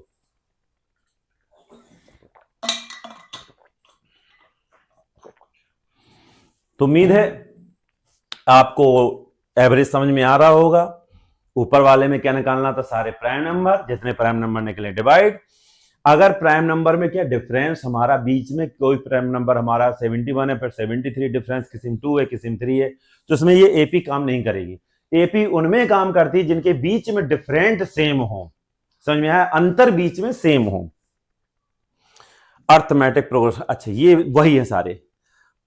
तो उम्मीद है आपको एवरेज समझ में आ रहा होगा। ऊपर वाले में क्या निकालना था, सारे प्राइम नंबर, जितने प्राइम नंबर निकले डिवाइड। अगर प्राइम नंबर में क्या डिफरेंस हमारा बीच में, कोई प्राइम नंबर हमारा 71 है, फिर 73 डिफरेंस किसी में 2 है, किसी में 3 है, तो इसमें ये एपी काम नहीं करेगी। एपी उनमें काम करती है जिनके बीच में डिफरेंट सेम हो। समझ में आया, अंतर बीच में सेम हो। अर्थमेटिक प्रोग्रेशन, अच्छा ये वही है सारे।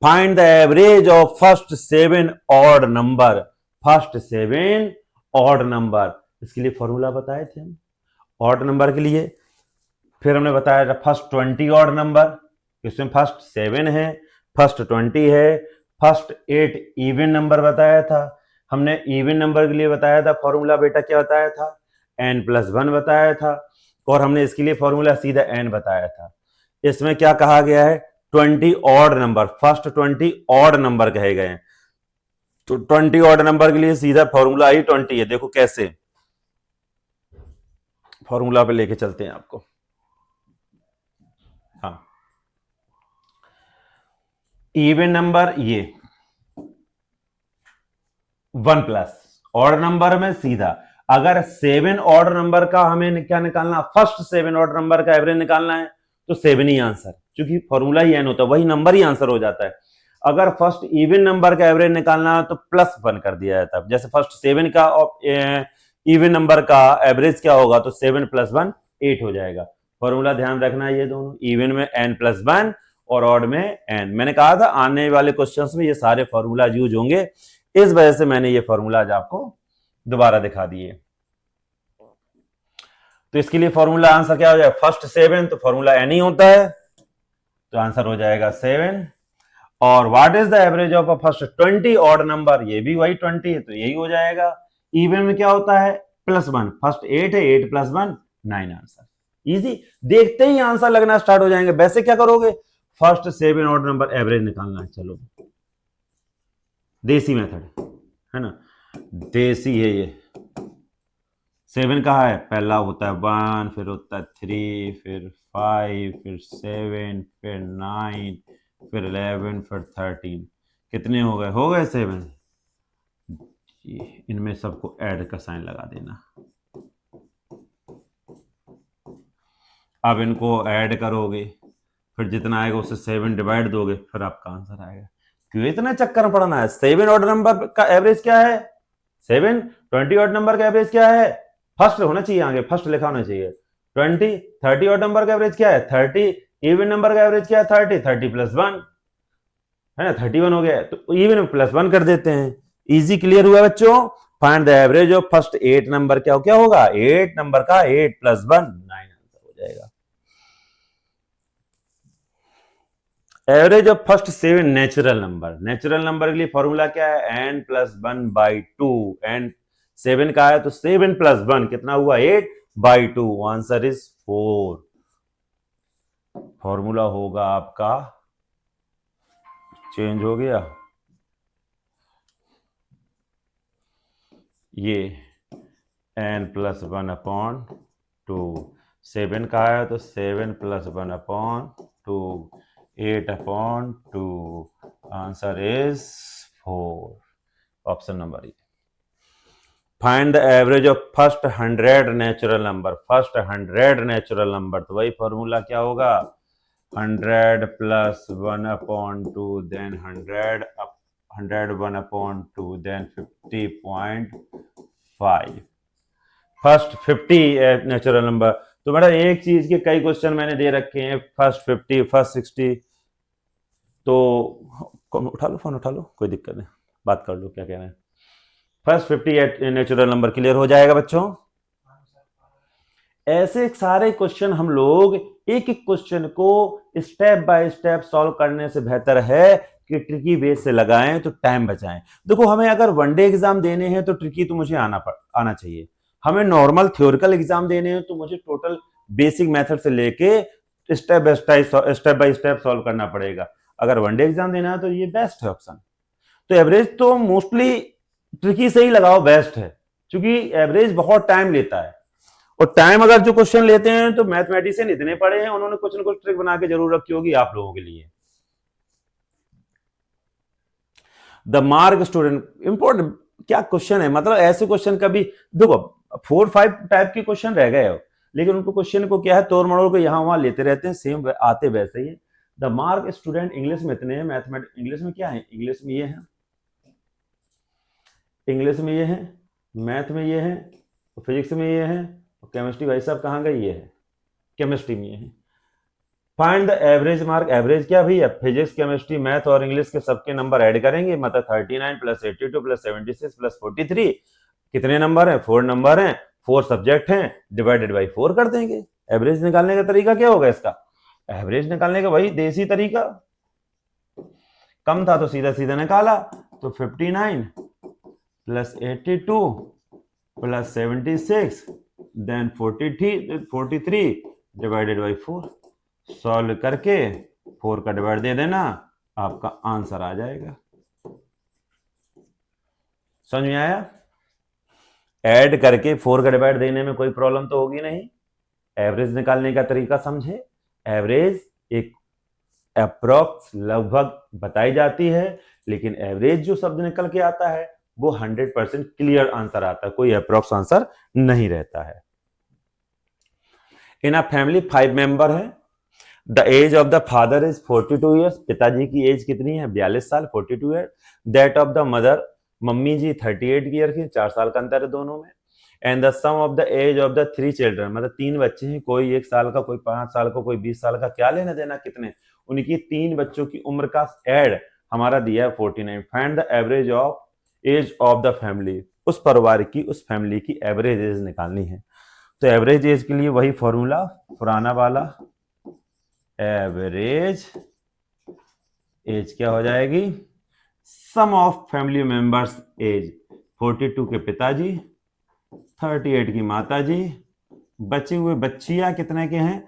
Find the average of first 7 odd number, first 7 odd number. इसके लिए फॉर्मूला बताए थे हम ऑड नंबर के लिए। फिर हमने बताया फर्स्ट 20 ऑड नंबर, इसमें फर्स्ट 7 है, फर्स्ट 20 है, फर्स्ट 8 इवन नंबर बताया था हमने। इवन नंबर के लिए बताया था फॉर्मूला बेटा, क्या बताया था, n+1 बताया था। और हमने इसके लिए फॉर्मूला सीधा n बताया था। इसमें क्या कहा गया है, 20 odd number, first 20 odd number कहे गए हैं। तो 20 ऑड नंबर के लिए सीधा फॉर्मूला ही 20 है। देखो कैसे, फॉर्मूला पे लेके चलते हैं आपको। हाँ, इवन नंबर ये 1+, ऑड नंबर में सीधा अगर 7 ऑड नंबर का हमें क्या निकालना, फर्स्ट 7 ऑड नंबर का एवरेज निकालना है तो 7 ही आंसर, क्योंकि फॉर्मूला ही n होता है, वही नंबर ही आंसर हो जाता है। अगर फर्स्ट इवन नंबर का एवरेज निकालना है तो +1 कर दिया जाता है। जैसे फर्स्ट 7 का इवन नंबर का एवरेज क्या होगा, तो 7 + 1 8 हो जाएगा। फॉर्मूला ध्यान रखना, ये दोनों इवन में n+1 और ऑड में n। मैंने कहा था आने वाले क्वेश्चंस में ये सारे फॉर्मूला यूज होंगे, इस वजह से मैंने ये फॉर्मूला आज आपको दोबारा दिखा दिए। तो इसके लिए फॉर्मूला आंसर क्या हो जाएगा, फर्स्ट 7 तो फॉर्मूला n ही होता है, तो आंसर हो जाएगा 7। और what is the average of a first 20 odd number, ये भी वही 20 है, तो यही हो जाएगा। इवन में क्या होता है, +1, फर्स्ट 8 है, 8 + 1 9 आंसर। इजी, देखते ही आंसर लगना स्टार्ट हो जाएंगे। वैसे क्या करोगे, फर्स्ट 7 ऑड नंबर एवरेज निकालना है। चलो देसी मेथड है ना, देसी है ये। 7 कहाँ है, पहला होता है 1, फिर होता है 3, फिर 5, फिर 7, फिर 9, फिर 11, फिर 13। कितने हो गए 7। इनमें सबको ऐड का साइन लगा देना। अब इनको ऐड करोगे, फिर जितना आएगा उससे 7 डिवाइड दोगे, फिर आपका आंसर आएगा। क्यों इतना चक्कर पड़ना है। 7 ऑड नंबर का एवरेज क्या है 7, 20 ऑड नंबर का एवरेज क्या है, फर्स्ट होना चाहिए, आगे फर्स्ट लिखा होना चाहिए 20, 30 ऑड नंबर का एवरेज क्या है 30, इवन नंबर का एवरेज क्या है 30, 30 प्लस 1 है ना, 31 हो गया, तो इवन प्लस 1 कर देते हैं। इजी, क्लियर हुआ बच्चों। Find the average of first 8 number, क्या होगा 8 नंबर का 8 प्लस 1 9 आंसर हो जाएगा। Average of first 7 natural number, natural number के लिए फॉर्मूला क्या है n प्लस 1/2, n 7 का है तो 7 प्लस 1 कितना हुआ 8/2, आंसर इज 4। फॉर्मूला होगा आपका, चेंज हो गया ये, n प्लस 1/2, 7 का है तो 7 plus 1/2, 8/2, answer is 4, option number A. Find the average of first 100 natural number, first 100 natural number, तो वही फॉर्मूला क्या होगा 100 plus 1/2, then 100 101/2, then 50.5, first 50 natural number. तो बेटा एक चीज के कई क्वेश्चन मैंने दे रखे हैं, फर्स्ट 50, फर्स्ट 60, तो उठा लो फोन, उठा लो, कोई दिक्कत नहीं, बात कर लो क्या कह रहे हैं। फर्स्ट 50 नेचुरल नंबर क्लियर हो जाएगा बच्चों। ऐसे सारे क्वेश्चन हम लोग एक एक क्वेश्चन को स्टेप बाय स्टेप सॉल्व करने से बेहतर है कि ट्रिकी बेस से लगाएं तो टाइम बचाएं। देखो हमें अगर वनडे एग्जाम देने हैं तो ट्रिकी तो मुझे आना चाहिए, हमें नॉर्मल थ्योरिकल एग्जाम देने हैं तो मुझे टोटल बेसिक मेथड से लेके स्टेप बाय स्टेप सॉल्व करना पड़ेगा। अगर वनडे एग्जाम देना है तो ये बेस्ट है ऑप्शन। तो एवरेज तो मोस्टली ट्रिकी से ही लगाओ, बेस्ट है, क्योंकि एवरेज बहुत टाइम लेता है, और टाइम अगर जो क्वेश्चन लेते हैं तो मैथमेटिशियन इतने पढ़े हैं, उन्होंने कुछ ना कुछ ट्रिक बना के जरूर रखी होगी आप लोगों के लिए। द मार्क स्टूडेंट, इंपॉर्टेंट क्या क्वेश्चन है, मतलब ऐसे क्वेश्चन कभी देखो 4-5 टाइप के क्वेश्चन रह गए हो, लेकिन उनको क्वेश्चन को क्या है तोड़ मड़ोड़ को यहां वहां लेते रहते हैं, सेम आते वैसे ही। द मार्क स्टूडेंट इंग्लिश में इतने हैं, मैथमेटिक्स इंग्लिश में क्या है, इंग्लिश में ये है, इंग्लिश में ये है, मैथ में ये है, फिजिक्स में ये है, केमिस्ट्री भाई साहब कहाँ गई, ये है केमिस्ट्री में ये है। Find the average mark, average क्या भैया, फिजिक्स केमिस्ट्री मैथ और इंग्लिश के सबके नंबर ऐड करेंगे, मतलब 39 प्लस 82 प्लस 76 प्लस 43, कितने नंबर हैं 4 नंबर हैं, 4 सब्जेक्ट हैं, डिवाइडेड बाई 4 कर देंगे। एवरेज निकालने का तरीका क्या होगा इसका, एवरेज निकालने का वही देसी तरीका, कम था तो सीधा सीधा निकाला, तो 59 plus 82 plus 76 then 43 divided by 4, solve करके 4 का डिवाइड दे देना, आपका आंसर आ जाएगा। समझ में आया, ऐड करके 4 का डिवाइड देने में कोई प्रॉब्लम तो होगी नहीं। एवरेज निकालने का तरीका समझे, एवरेज एक अप्रोक्स लगभग बताई जाती है, लेकिन एवरेज जो शब्द निकल के आता है वो 100% क्लियर आंसर आता है, कोई अप्रोक्स आंसर नहीं रहता है। इन अ फैमिली 5 मेंबर है, the age of the father is 42 years, पिताजी की एज कितनी है 42 साल 42 year, that of the mother, मम्मी जी 38 ईयर की, 4 साल का अंतर है दोनों में, and the sum of the age of the 3 children, मतलब 3 बच्चे हैं, कोई 1 साल का, कोई 5 साल का, कोई 20 साल का, क्या लेना देना कितने, उनकी 3 बच्चों की उम्र का ऐड हमारा दिया है 49। Find the average of age of the family, उस परिवार की उस फैमिली की एवरेज एज निकालनी है। तो एवरेज एज के लिए वही फॉर्मूला पुराना वाला, एवरेज एज क्या हो जाएगी, सम ऑफ फैमिली मेंबर्स एज, 42 के पिताजी, 38 की माताजी, बचे हुए बच्चियां कितने के हैं,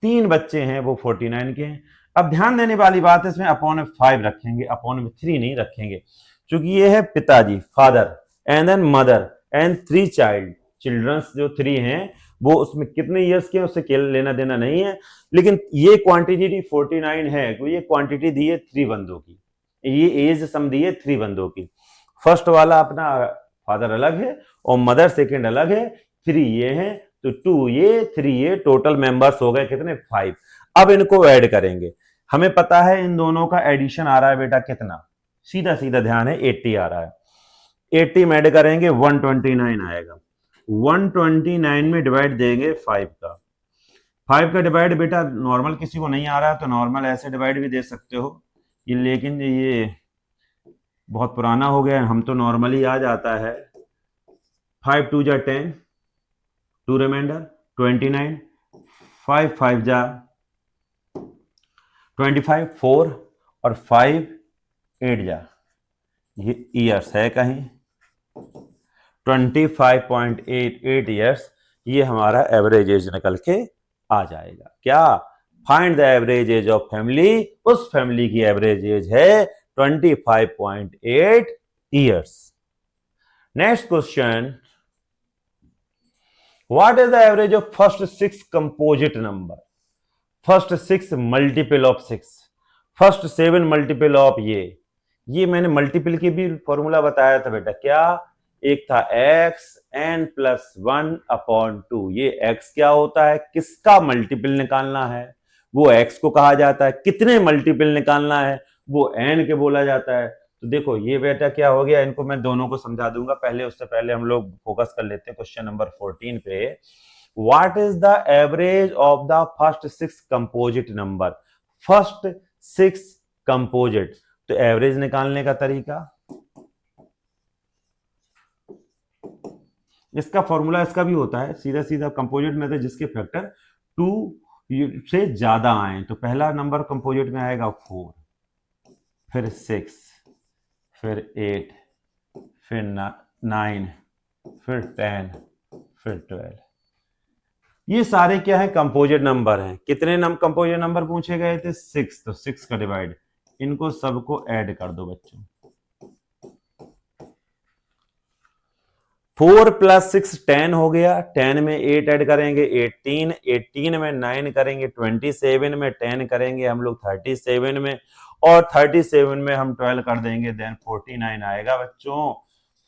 3 बच्चे हैं, वो 49 के हैं। अब ध्यान देने वाली बात है, इसमें अपॉन 5 रखेंगे, अपॉन 3 नहीं रखेंगे, क्योंकि ये है पिताजी father and then mother and 3 child, childrens जो 3 हैं वो उसमें कितने ईयर्स के हैं उससे लेना देना नहीं है, लेकिन ये क्वांटिटी 49 है तो ये क्वांटिटी दी है 3 बंदों की, ये एज सम दी है 3 बंदों की। फर्स्ट वाला अपना फादर अलग है और मदर सेकेंड अलग है, 3 ये है तो 2 ये 3 ये, टोटल मेंबर्स हो गए कितने 5। अब इनको ऐड करेंगे, हमें पता है इन दोनों का एडिशन आ रहा है बेटा कितना, सीधा सीधा ध्यान है 80 आ रहा है, 80 में ऐड करेंगे 129 आएगा, 129 में डिवाइड देंगे 5 का, 5 का डिवाइड बेटा नॉर्मल किसी को नहीं आ रहा है तो नॉर्मल ऐसे डिवाइड भी दे सकते हो, ये लेकिन ये बहुत पुराना हो गया है, हम तो नॉर्मली आ जाता है 5 2 जा 10, 2 रिमाइंडर 29, 5 5 जा 25, 4 और 5 8 जा, ये ईयर्स है कहीं 25.88 ईयर्स, ये हमारा एवरेज एज निकल के आ जाएगा। क्या, find the average age of family, उस फैमिली की एवरेज एज है 25.8 years. Next question, what is the average of first 6 composite number, first 6 multiple of 6, first 7 multiple of ये मैंने मल्टीपल की भी फॉर्मूला बताया था बेटा, क्या, एक था x n प्लस 1 अपॉन 2, ये x क्या होता है, किसका मल्टीपल निकालना है वो x को कहा जाता है, कितने मल्टीपल निकालना है वो n के बोला जाता है। तो देखो ये बेटा क्या हो गया, इनको मैं दोनों को समझा दूंगा, पहले उससे पहले हम लोग फोकस कर लेते हैं क्वेश्चन नंबर 14 पे। What is the average of the first 6 composite number, first 6 composite, तो एवरेज निकालने का तरीका, इसका फॉर्मूला इसका भी होता है सीधा सीधा कंपोजिट में, जिसके फैक्टर 2 से ज्यादा आए, तो पहला नंबर कंपोजिट में आएगा 4, फिर 6, फिर 8, फिर 9, फिर 10, फिर 12, ये सारे क्या है कंपोजिट नंबर हैं। कितने कंपोजिट नंबर पूछे गए थे, 6, तो 6 का डिवाइड, इनको सबको ऐड कर दो बच्चों, 4 प्लस 6 10 हो गया, 10 में 8 ऐड करेंगे 18, 18 में 9 करेंगे 27 में 10 करेंगे हम लोग 37 में, और 37 में हम 12 कर देंगे, देन 49 आएगा बच्चों।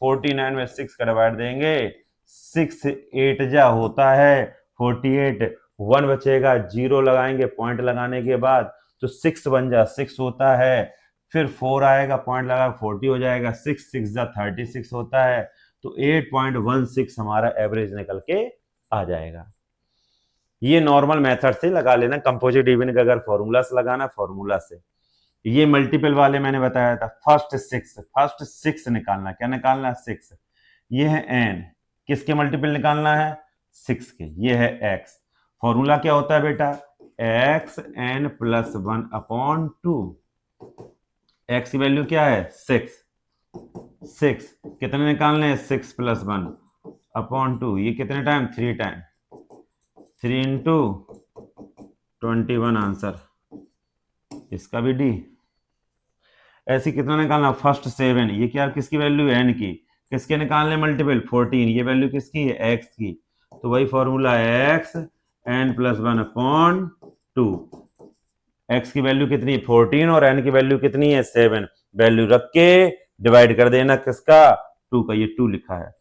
49 में 6 का डिवाइड देंगे, 6 8 जा होता है 48, 1 बचेगा, 0 लगाएंगे पॉइंट लगाने के बाद, तो 6 बन जा 6 होता है, फिर 4 आएगा पॉइंट लगा 40 हो जाएगा, 6 6 जा 36 होता है, तो 8.16 हमारा एवरेज निकल के आ जाएगा। ये नॉर्मल मेथड से लगा लेना, कंपोजिट इवन का अगर फॉर्मूला से लगाना फॉर्मूला से। ये मल्टीपल वाले मैंने बताया था, फर्स्ट 6 निकालना, क्या निकालना 6, ये है n, किसके मल्टीपल निकालना है 6 के, ये है x, फॉर्मूला क्या होता है बेटा x n plus 1 upon 2, x की वैल्यू क्या है 6, कितने निकालने हैं 6 प्लस 1 अपॉन 2, ये कितने टाइम 3 टाइम, 3 इंटू 21 आंसर, इसका भी डी। ऐसे कितना निकालना, फर्स्ट 7, ये क्या किसकी वैल्यू है n की, किसके निकालने मल्टीपल 14, ये वैल्यू किसकी है x की, तो वही फॉर्मूला है x n plus 1 upon 2, x की वैल्यू कितनी 14 और n की वैल्यू कितनी है 7, वैल्यू रख के डिवाइड कर देना किसका 2 का, ये 2 लिखा है,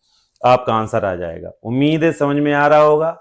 आपका आंसर आ जाएगा। उम्मीद है समझ में आ रहा होगा।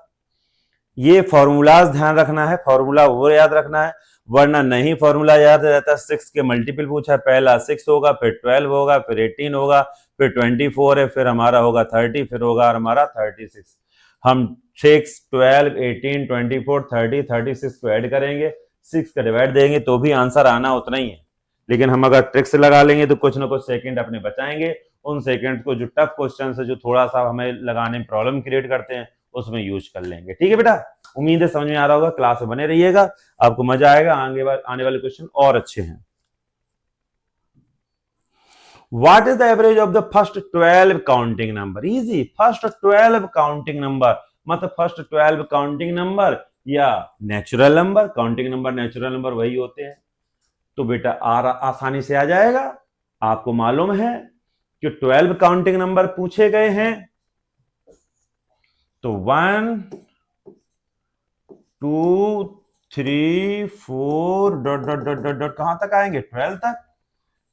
ये फॉर्मूलाज ध्यान रखना है, फॉर्मूला वो याद रखना है, वरना नहीं फॉर्मूला याद रहता, 6 के मल्टीपल पूछा, पहला 6 होगा, फिर 12 होगा, फिर 18 होगा, फिर 24 है, फिर हमारा होगा 30, फिर होगा हमारा 36। हम 6 12 18 24 30 36 को ऐड करेंगे, 6 का डिवाइड देंगे तो भी आंसर आना उतना ही है, लेकिन हम अगर ट्रिक्स लगा लेंगे तो कुछ ना कुछ सेकंड अपने बचाएंगे, उन सेकंड को जो टफ क्वेश्चन है जो थोड़ा सा हमें लगाने में प्रॉब्लम क्रिएट करते हैं उसमें यूज कर लेंगे। ठीक है बेटा, उम्मीद है समझ में आ रहा होगा, क्लास में बने रहिएगा, आपको मजा आएगा, आने वाले क्वेश्चन और अच्छे हैं। What is the average of the first 12 counting number? Easy, first 12 counting number, मतलब फर्स्ट 12 काउंटिंग नंबर या natural number, counting number natural number वही होते हैं। तो बेटा आसानी से आ जाएगा। आपको मालूम है कि 12 काउंटिंग नंबर पूछे गए हैं, तो 1 2 3 4 dot dot dot dot dot कहां तक आएंगे? 12 तक।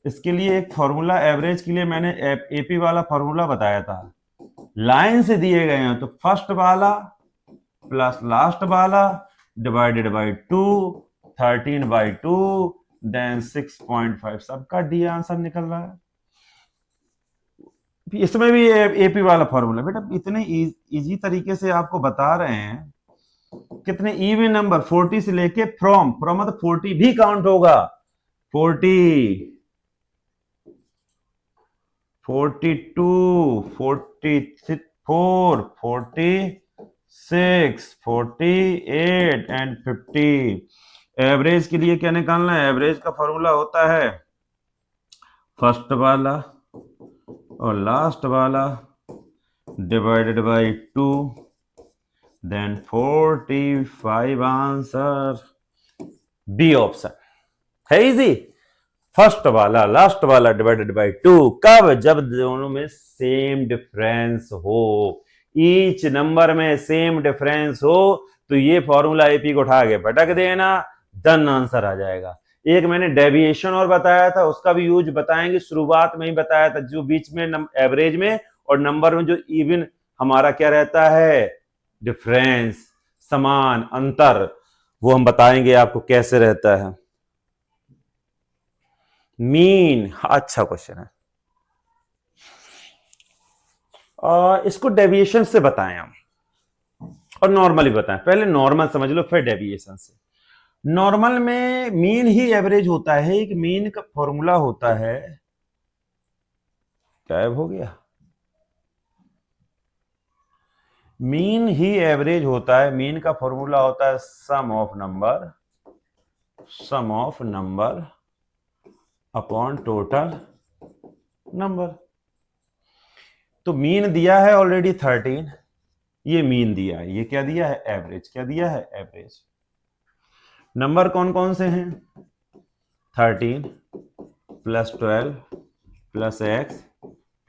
इसके लिए एक फॉर्मूला एवरेज के लिए मैंने एपी वाला फॉर्मूला बताया था, लाइन से दिए गए हैं, तो फर्स्ट वाला प्लस लास्ट वाला डिवाइडेड बाई 2, 13/2 देन 6.5, सबका डी आंसर निकल रहा है। इसमें भी एपी वाला फॉर्मूला बेटा इतने इजी तरीके से आपको बता रहे हैं। कितने इवन नंबर 40 से लेके फ्रॉम मतलब 40 भी काउंट होगा। 40, 42, 44, 46, 48 एंड 50। एवरेज के लिए क्या निकालना है? एवरेज का फॉर्मूला होता है फर्स्ट वाला और लास्ट वाला divided by 2 then 45 answer. B option है इजी। फर्स्ट वाला लास्ट वाला डिवाइडेड बाय 2। कब? जब दोनों में सेम डिफरेंस हो, ईच नंबर में सेम डिफरेंस हो, तो ये फॉर्मूला एपी को उठा के पटक देना, डन आंसर आ जाएगा। एक मैंने डेविएशन और बताया था, उसका भी यूज बताएंगे, शुरुआत में ही बताया था, जो बीच में एवरेज में और नंबर में जो इवन हमारा क्या रहता है, डिफरेंस, समान अंतर, वो हम बताएंगे आपको कैसे रहता है। मीन, अच्छा क्वेश्चन है। इसको डेविएशन से बताएं हम और नॉर्मली बताएं। पहले नॉर्मल समझ लो फिर डेविएशन से। नॉर्मल में मीन ही एवरेज होता है। एक मीन का फॉर्मूला होता है, गायब हो गया। मीन ही एवरेज होता है। मीन का फॉर्मूला होता है sum of number upon total number. तो मीन दिया है ऑलरेडी 13, ये मीन दिया है, ये क्या दिया है? एवरेज। क्या दिया है? एवरेज। नंबर कौन कौन से हैं? 13 plus 12 plus x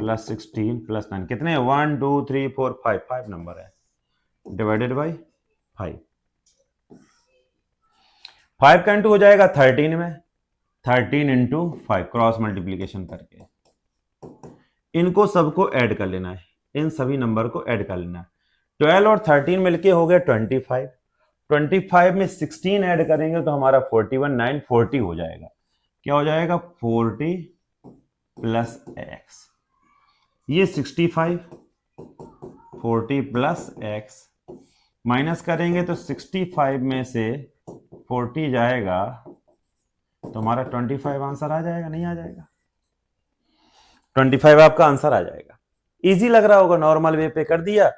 plus 16 plus 9, कितने? 1 2 3 4 5, 5 नंबर है, डिवाइडेड बाई 5। 5 का इंटू हो जाएगा 13 में, 13 इंटू 5 क्रॉस मल्टीप्लीकेशन करके इनको सबको ऐड कर लेना है, इन सभी नंबर को ऐड कर लेना है। 12 और 13 मिलके हो गया 25। 25 में 16 ऐड करेंगे तो हमारा 41, 9 40 हो जाएगा। क्या हो जाएगा? 40 प्लस x, ये 65, 40 प्लस x माइनस करेंगे तो 65 में से 40 जाएगा तो हमारा 25 आंसर आ जाएगा। नहीं आ जाएगा? 25 आपका आंसर आ जाएगा। इजी लग रहा होगा, नॉर्मल वे पे कर दिया।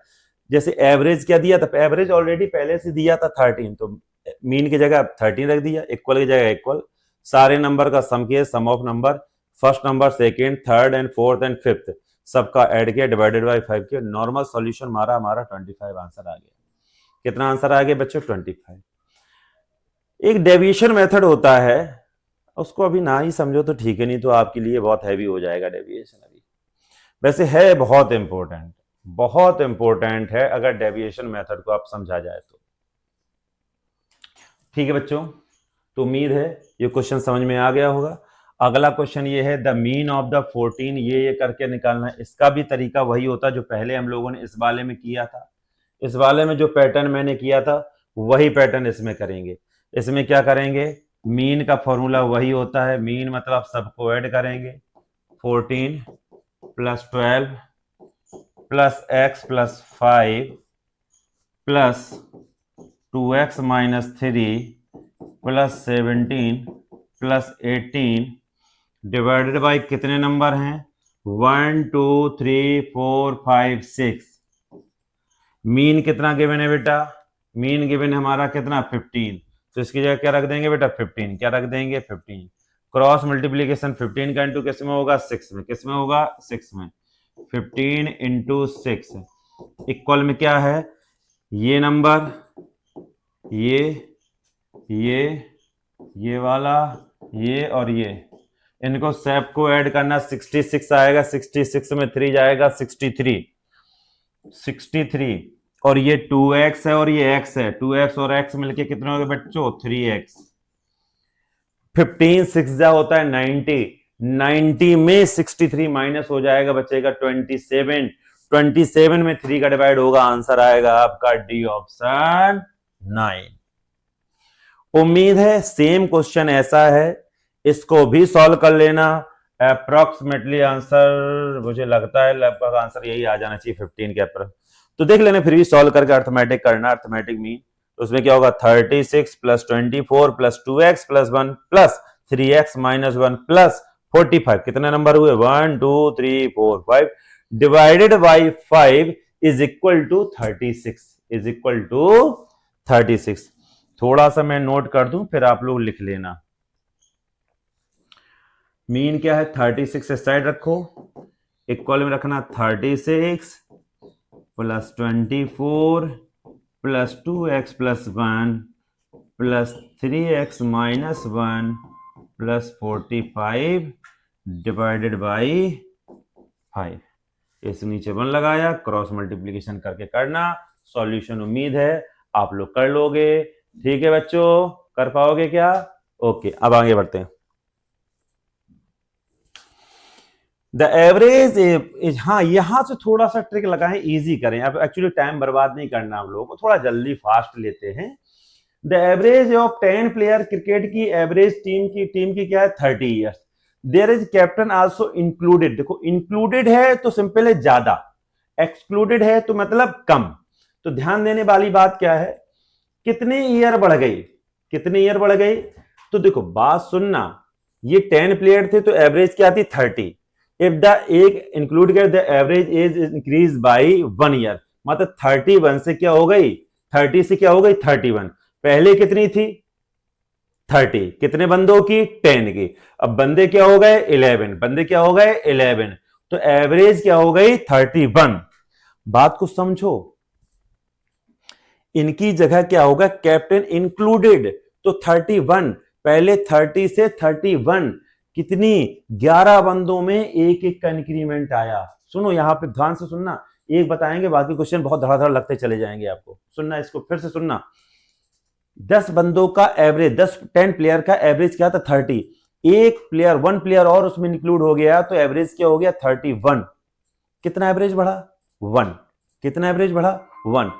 जैसे एवरेज क्या दिया था? एवरेज ऑलरेडी पहले से दिया था 13, तो मीन की जगह 13 रख दिया, इक्वल की जगह इक्वल, सारे नंबर का सम किया, sum of number, first number, second, third and fourth and fifth, सबका ऐड किया, डिवाइडेड बाई 5 किया, नॉर्मल सॉल्यूशन हमारा 25 आंसर आ गया। कितना आंसर आ गया बच्चों? 25। एक डेविएशन मेथड होता है, उसको अभी ना ही समझो तो ठीक है, नहीं तो आपके लिए बहुत हैवी हो जाएगा डेविएशन। अभी वैसे है बहुत इंपॉर्टेंट है अगर डेविएशन मेथड को आप समझा जाए तो। ठीक है बच्चों, तो उम्मीद है ये क्वेश्चन समझ में आ गया होगा। अगला क्वेश्चन ये है, द मीन ऑफ द 14, ये करके निकालना है। इसका भी तरीका वही होता जो पहले हम लोगों ने इस वाले में किया था। इस वाले में जो पैटर्न मैंने किया था वही पैटर्न इसमें करेंगे। इसमें क्या करेंगे? मीन का फॉर्मूला वही होता है, मीन मतलब सबको ऐड करेंगे, 14 plus 12 plus x plus 5 plus 2x minus 3 plus 17 plus 18 divided by कितने नंबर हैं? 1 2 3 4 5 6। मीन कितना गिवन है बेटा? मीन गिवन हमारा कितना? 15। तो इसकी जगह क्या रख देंगे बेटा? 15। क्या रख देंगे? 15। क्रॉस मल्टीप्लीकेशन 15 का इंटू किस में होगा? 6 में। किस में होगा? 6 में। 15 इंटू 6 इक्वल में क्या है? ये नंबर, ये वाला, ये और ये, इनको सब को ऐड करना 66 आएगा, 66 में 3 जाएगा 63 और ये 2x है और ये x है, 2x और x मिलके कितने हो गए बच्चों 3x। 15 6 जा होता है 90 में 63 माइनस हो जाएगा, बचेगा 27 में 3 का डिवाइड होगा, आंसर आएगा आपका डी ऑप्शन 9। उम्मीद है सेम क्वेश्चन ऐसा है, इसको भी सॉल्व कर लेना। अप्रोक्सीमेटली आंसर मुझे लगता है लगभग आंसर यही आ जाना चाहिए 15 के ऊपर, तो देख लेना, फिर भी सॉल्व करके अर्थमेटिक करना, अर्थमेटिक मीन। तो उसमें क्या होगा 36 plus 24 plus 2x plus 1 plus 3x minus 1 plus 45, कितने नंबर हुए 1 2 3 4 5 divided by 5 is equal to 36। थोड़ा सा मैं नोट कर दूं फिर आप लोग लिख लेना। मीन क्या है 36 इस साइड रखो, इक्वल में रखना 36 plus 24 plus 2x plus 1 plus 3x minus 1 plus 45 divided by 5। इस नीचे 1 लगाया, क्रॉस मल्टीप्लीकेशन करके करना, सॉल्यूशन उम्मीद है आप लोग कर लोगे। ठीक है बच्चों, कर पाओगे क्या? ओके, अब आगे बढ़ते हैं। द एवरेज इज, हाँ यहां से थोड़ा सा ट्रिक लगाएं, इजी करें, अब एक्चुअली टाइम बर्बाद नहीं करना हम लोगों को, थोड़ा जल्दी फास्ट लेते हैं। The average of 10 player cricket की एवरेज टीम की क्या है 30 ईयर्स। There is captain also included, देखो इंक्लूडेड है तो सिंपल है ज्यादा, एक्सक्लूडेड है तो मतलब कम। तो ध्यान देने वाली बात क्या है, कितने ईयर बढ़ गई, तो देखो बात सुनना, ये 10 प्लेयर थे तो एवरेज क्या थी 30। इफ द एक इंक्लूड कर the average as increase by 1 year, मतलब 31 से क्या हो गई 30 से क्या हो गई 31। पहले कितनी थी 30, कितने बंदों की 10 की, अब बंदे क्या हो गए 11, तो एवरेज क्या हो गई 31। बात को समझो, इनकी जगह क्या होगा कैप्टन इंक्लूडेड, तो 31, पहले 30 से 31 कितनी 11 बंदों में एक एक का इंक्रीमेंट आया। सुनो यहां पे ध्यान से सुनना, एक बताएंगे बाकी क्वेश्चन बहुत धड़ाधड़ लगते चले जाएंगे आपको, सुनना इसको फिर से सुनना। 10 बंदों का एवरेज, 10 प्लेयर का एवरेज क्या था 30, एक प्लेयर 1 प्लेयर और उसमें इंक्लूड हो गया तो एवरेज क्या हो गया 31। कितना एवरेज बढ़ा 1, कितना एवरेज बढ़ा 1,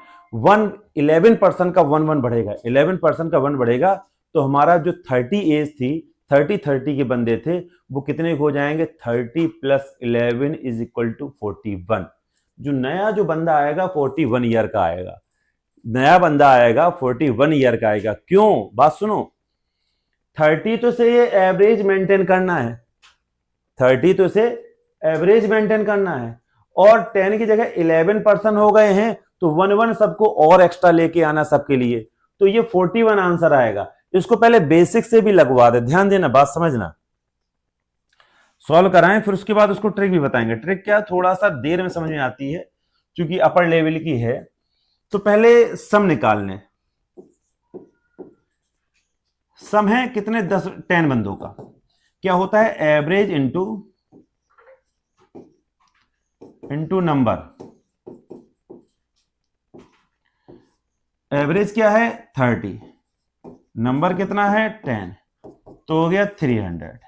11% का 1 बढ़ेगा, 11% का 1 बढ़ेगा, तो हमारा जो 30 एज थी 30 के बंदे थे वो कितने हो जाएंगे 30 प्लस 11 इज इक्वल टू 41। जो नया जो बंदा आएगा 41 ईयर का आएगा, नया बंदा आएगा 41 ईयर का आएगा। क्यों, बात सुनो, 30 तो से ये एवरेज मेंटेन करना है, 30 तो से एवरेज मेंटेन करना है, और 10 की जगह 11% हो गए हैं तो 1 सबको और एक्स्ट्रा लेके आना सबके लिए, तो ये 41 आंसर आएगा। इसको पहले बेसिक से भी लगवा दे, ध्यान देना, बात समझना, सॉल्व कराएं फिर उसके बाद उसको ट्रिक भी बताएंगे। ट्रिक क्या थोड़ा सा देर में समझ में आती है क्योंकि अपर लेवल की है। तो पहले सम निकालने, सम है कितने 10 बंदों का, क्या होता है एवरेज इनटू नंबर, एवरेज क्या है 30, नंबर कितना है 10, तो हो गया 300।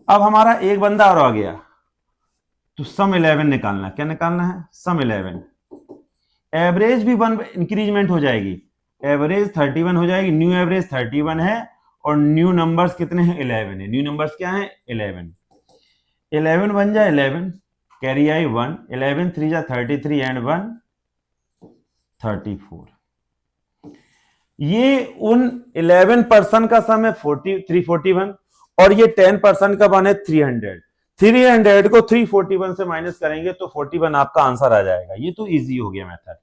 अब हमारा एक बंदा और आ गया तो सम 11 निकालना, क्या निकालना है सम 11, एवरेज भी 1 इंक्रीजमेंट हो जाएगी, एवरेज 31 हो जाएगी, न्यू एवरेज 31 है और न्यू नंबर्स कितने हैं 11 है, न्यू नंबर्स क्या है 11 बन जाए 11, कैरी आई 1, 11 3 जा 33 एंड 1 34। ये उन 11% का सम है 341 और ये 10% का वन है 300 को 341 से माइनस करेंगे तो 41 आपका आंसर आ जाएगा। ये तो इजी हो गया मेथड,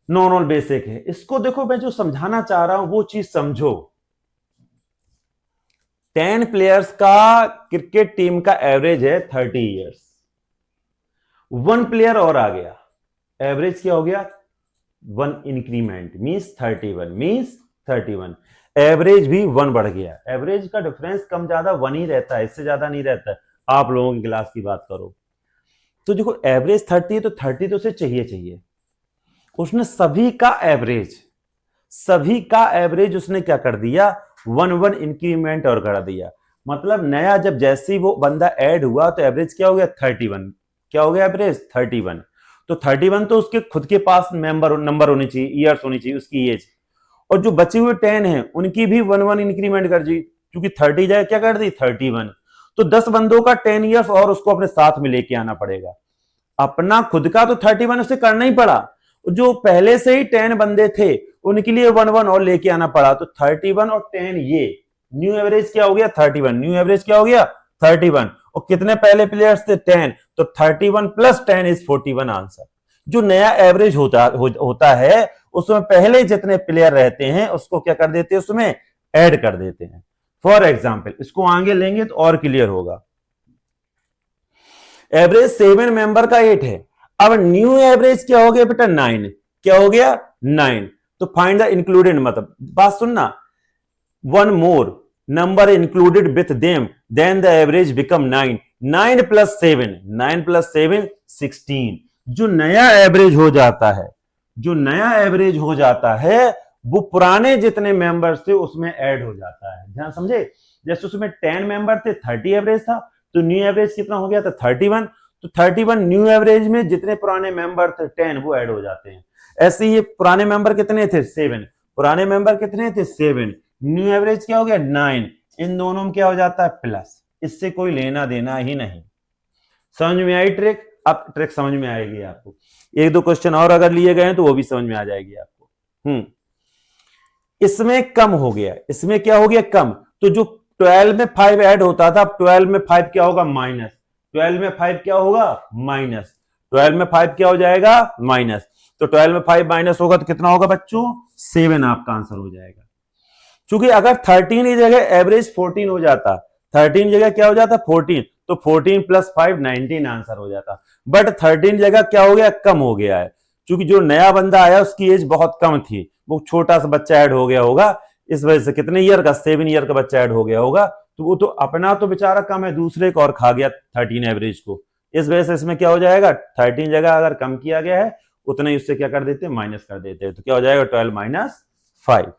नॉर्मल बेसिक है। इसको देखो मैं जो समझाना चाह रहा हूं वो चीज समझो। 10 प्लेयर्स का क्रिकेट टीम का एवरेज है 30 इयर्स, 1 प्लेयर और आ गया एवरेज क्या हो गया, 1 इंक्रीमेंट मीन्स 31 एवरेज भी 1 बढ़ गया। एवरेज का डिफरेंस कम ज्यादा 1 ही रहता है, इससे ज्यादा नहीं रहता है। आप लोगों की क्लास की बात करो तो देखो एवरेज 30 है तो 30 तो उसे चाहिए। उसने सभी का एवरेज उसने क्या कर दिया, 1 इंक्रीमेंट और कर दिया। मतलब नया जब जैसे ही वो बंदा ऐड हुआ तो एवरेज क्या हो गया, 31। क्या हो गया एवरेज, 31। तो 31 तो उसके खुद के पास नंबर होनी चाहिए, ईयर्स होनी चाहिए उसकी एज। और जो बचे हुए 10 हैं उनकी भी 1 इंक्रीमेंट कर दी, क्योंकि 30 जाए क्या कर दी, 31। तो 10 बंदों का 10 ईयर्स और उसको अपने साथ में लेके आना पड़ेगा। अपना खुद का तो 31 उसे करना ही पड़ा, जो पहले से ही 10 बंदे थे उनके लिए 1 और लेके आना पड़ा। तो 31 और 10 ये न्यू एवरेज क्या हो गया, 31। न्यू एवरेज क्या हो गया, 31। और कितने पहले प्लेयर्स थे, 10। तो 31 प्लस 10 इज 41 आंसर। जो नया एवरेज होता है उसमें पहले जितने प्लेयर रहते हैं उसको क्या कर देते हैं, उसमें ऐड कर देते हैं। फॉर एग्जाम्पल इसको आगे लेंगे तो और क्लियर होगा। एवरेज 7 मेंबर का 8 है। अब न्यू एवरेज क्या हो गया बेटा, 9। क्या हो गया, 9। तो फाइंड द इंक्लूडेड, मतलब बात सुनना, 1 more number included with them then the average become 9। 9 plus 7, 9 plus 7 16। जो नया एवरेज हो जाता है, वो पुराने जितने मेंबर्स थे उसमें ऐड हो जाता है। ध्यान समझे, जैसे उसमें 10 मेंबर थे, 30 एवरेज था, तो न्यू एवरेज कितना हो गया था, 31। तो 31 न्यू एवरेज में जितने पुराने मेंबर थे 10 वो ऐड हो जाते हैं। ऐसे ही पुराने मेंबर कितने थे, 7। पुराने मेंबर कितने थे, 7। न्यू एवरेज क्या हो गया, 9। इन दोनों में क्या हो जाता है, प्लस। इससे कोई लेना देना ही नहीं। समझ में आई ट्रिक? अब ट्रिक समझ में आएगी आपको। एक दो क्वेश्चन और अगर लिए गए तो वो भी समझ में आ जाएगी आपको। इसमें कम हो गया, इसमें क्या हो गया, कम। तो जो 12 में 5 ऐड होता था, 12 में 5 क्या होगा, माइनस। 12 में 5 क्या होगा, माइनस। 12 में 5 क्या हो जाएगा, माइनस। तो 12 में 5 माइनस होगा तो कितना होगा बच्चों, 7 आपका आंसर हो जाएगा। क्योंकि अगर 13 की जगह एवरेज 14 हो जाता, 13 जगह क्या हो जाता, 14, तो 14 प्लस 5 19 आंसर हो जाता। बट 13 जगह क्या हो गया, कम हो गया है। क्योंकि जो नया बंदा आया उसकी एज बहुत कम थी, वो छोटा सा बच्चा ऐड हो गया होगा, इस वजह से कितने ईयर का, 7 ईयर का बच्चा ऐड हो गया होगा। तो वो तो अपना तो बेचारा कम है, दूसरे को और खा गया 13 एवरेज को। इस वजह से इसमें क्या हो जाएगा, 13 जगह अगर कम किया गया है उतना ही उससे क्या कर देते हैं, माइनस कर देते हैं। तो क्या हो जाएगा, 12 माइनस 5।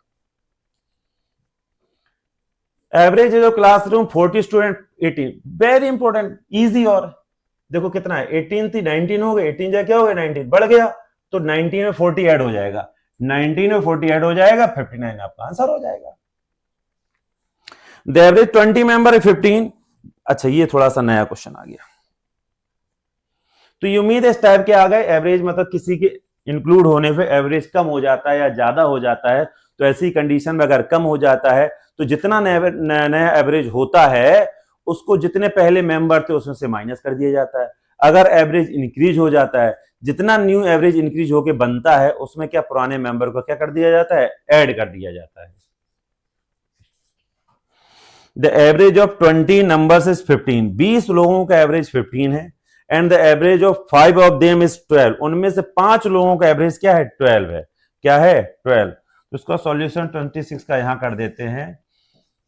एवरेज जो classroom 40 student 18, very important, easy. और देखो कितना है, 18 थी 19 हो गए, 18 जगह क्या हो गया, 19 बढ़ गया, तो 19 में 40 ऐड हो जाएगा, 19 में 40 ऐड हो जाएगा, 59 आपका आंसर हो जाएगा। The average 20 member 15। अच्छा ये थोड़ा सा नया क्वेश्चन आ गया, तो ये उम्मीद है इस टाइप के आ गए। एवरेज मतलब किसी के इंक्लूड होने पे एवरेज कम हो जाता है या ज्यादा हो जाता है, तो ऐसी कंडीशन में अगर कम हो जाता है तो जितना नया एवरेज होता है उसको जितने पहले मेंबर थे उसमें से माइनस कर दिया जाता है। अगर एवरेज इंक्रीज हो जाता है, जितना न्यू एवरेज इंक्रीज होके बनता है उसमें क्या पुराने मेंबर को क्या कर दिया जाता है, ऐड कर दिया जाता है। The average of 20 numbers is 15। 20 लोगों का एवरेज 15 है। And the average of 5 of them is 12। उनमें से 5 लोगों का एवरेज क्या है, 12 है। क्या है, 12। तो इसका सॉल्यूशन 26 का यहां कर देते हैं।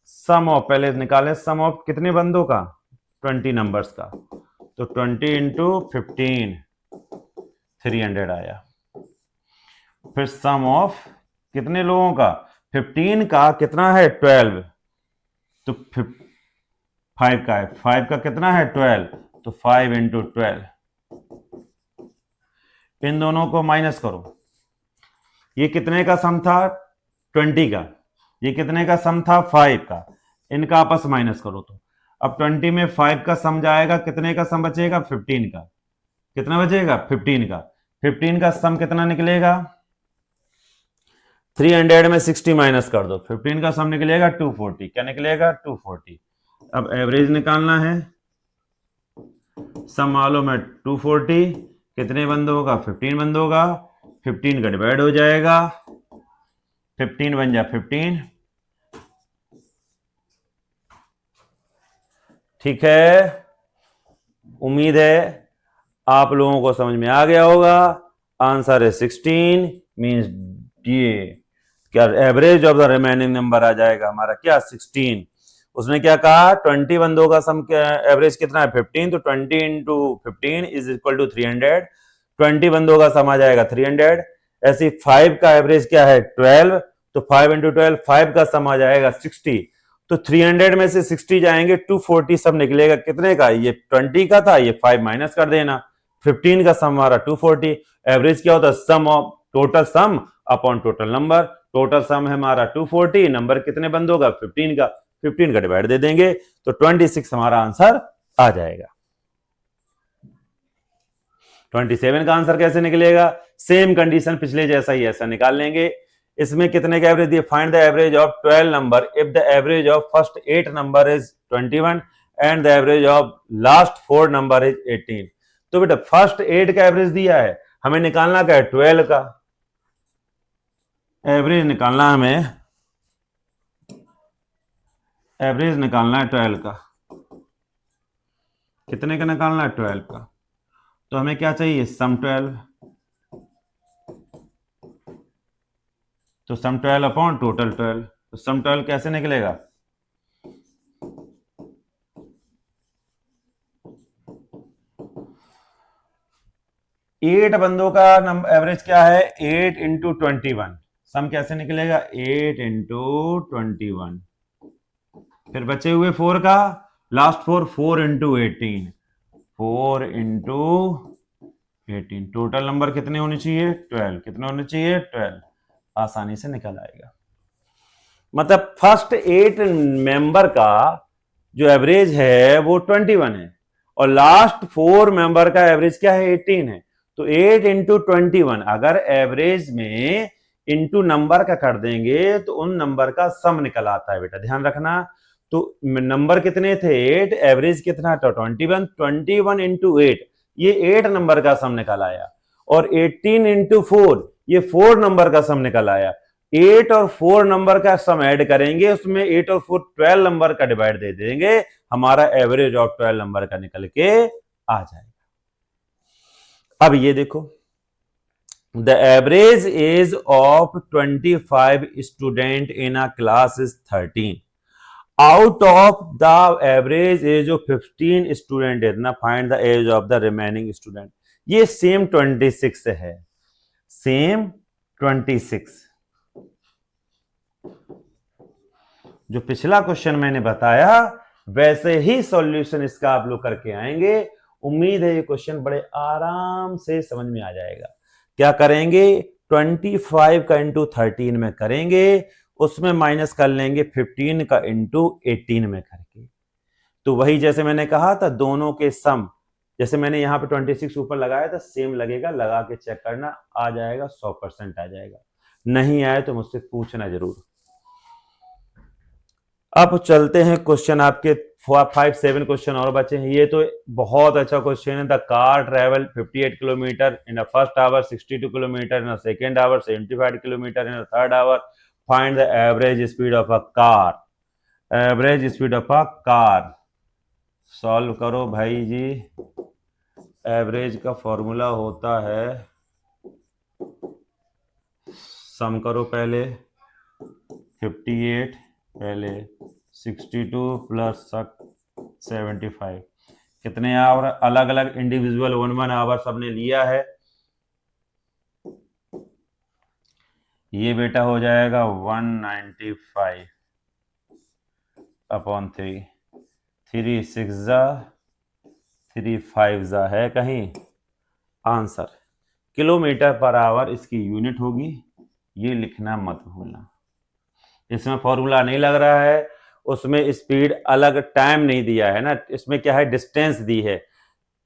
सम ऑफ, पहले निकालें सम ऑफ कितने बंदों का, 20 नंबर्स का। तो 20 इंटू 15 300 आया। फिर सम ऑफ कितने लोगों का, 15 का कितना है, 12। तो 5 का है, 5 का कितना है, 12। तो 5 इंटू 12। इन दोनों को माइनस करो। ये कितने का सम था, 20 का। ये कितने का सम था, 5 का। इनका आपस माइनस करो। तो अब 20 में 5 का सम जाएगा, कितने का सम बचेगा, 15 का। कितना बचेगा, 15 का। 15 का सम कितना निकलेगा, 300 में 60 माइनस कर दो, 15 का सम निकलेगा 240। क्या निकलेगा, 240। अब एवरेज निकालना है। सम मालूम है 240, कितने बंदों का, 15 बंदों का। 15 का डिवाइड हो जाएगा, 15 बन जा 15। ठीक है, उम्मीद है आप लोगों को समझ में आ गया होगा। आंसर है 16 मींस ये क्या average of the remaining number आ जाएगा हमारा क्या 16। उसने क्या कहा 20 बंदों का सम एवरेज कितना है 15, तो 20 इंटू 15 इज इक्वल टू 300। 20 बंदों का सम आ जाएगा 300। ऐसी 5 का एवरेज क्या है 12, तो 5 इंटू 12 5 का सम आ जाएगा 60। तो 300 में से 60 जाएंगे 240 सब निकलेगा कितने का, ये 20 का था, ये 5 माइनस कर देना, 15 का सम हमारा 240। एवरेज क्या होता है sum of total sum upon total number. Total sum है हमारा 240, नंबर कितने बंदों का 15 का, 15 का डिवाइड दे देंगे तो 26 हमारा आंसर आ जाएगा। 27 का आंसर कैसे निकलेगा, सेम कंडीशन पिछले जैसा ही ऐसा निकाल लेंगे। इसमें कितने का एवरेज दिया, find the average of 12 number if the average of first 8 number is 21 and the average of last 4 number is 18। तो बेटा फर्स्ट 8 का एवरेज दिया है, हमें निकालना क्या है 12 का एवरेज निकालना, हमें एवरेज निकालना है 12 का। कितने का निकालना है 12 का, तो हमें क्या चाहिए सम 12, तो सम 12 अपॉन टोटल 12। तो सम 12 कैसे निकलेगा, 8 बंदों का एवरेज क्या है 8 इंटू 21, सम कैसे निकलेगा 8 इंटू 21। फिर बचे हुए 4 का last 4 into 18, 4 into 18, total number कितने होने चाहिए 12, कितने होने चाहिए 12, आसानी से निकल आएगा। मतलब फर्स्ट 8 मेंबर का जो एवरेज है वो 21 है और लास्ट 4 मेंबर का एवरेज क्या है 18 है। तो 8 इंटू 21 अगर एवरेज में इंटू नंबर का कर देंगे तो उन नंबर का सम निकल आता है बेटा, ध्यान रखना। तो नंबर कितने थे 8, एवरेज कितना था 21, 21 इंटू 8 ये 8 नंबर का सम निकल आया, और 18 इंटू 4 ये 4 नंबर का सम निकल आया। 8 और 4 नंबर का सम ऐड करेंगे, उसमें 8 और 4 12 नंबर का डिवाइड दे देंगे, हमारा एवरेज ऑफ 12 नंबर का निकल के आ जाएगा। अब ये देखो the average age of 25 student in a class is 13, out of the average age of 15 student is ना, find the age of the remaining student. ये सेम 26 है, सेम 26 जो पिछला क्वेश्चन मैंने बताया वैसे ही सॉल्यूशन इसका आप लोग करके आएंगे। उम्मीद है ये क्वेश्चन बड़े आराम से समझ में आ जाएगा। क्या करेंगे 25 का इंटू 13 में करेंगे, उसमें माइनस कर लेंगे 15 का इंटू 18 में करके। तो वही जैसे मैंने कहा था दोनों के सम, जैसे मैंने यहाँ पे 26 ऊपर लगाया था सेम लगेगा, लगा के चेक करना, आ जाएगा 100% आ जाएगा। नहीं आए तो मुझसे पूछना जरूर। अब चलते हैं क्वेश्चन आपके 5-7 क्वेश्चन और बचे हैं। ये तो बहुत अच्छा क्वेश्चन है। The car travel 58 kilometre in the first hour, 62 kilometre in the second hour, 75 kilometre in the third hour, find the average speed of a car. Average speed of a car solve करो भाई जी। Average का formula होता है, सम करो पहले 58 पहले 62 plus 75, कितने our अलग अलग इंडिविजुअल 1 आवर सबने लिया है। ये बेटा हो जाएगा 195 अपॉन 3, 3 6 जा 3 5 जा है कहीं, आंसर किलोमीटर पर आवर इसकी यूनिट होगी, ये लिखना मत भूलना। इसमें फॉर्मूला नहीं लग रहा है, उसमें स्पीड अलग टाइम नहीं दिया है ना, इसमें क्या है डिस्टेंस दी है,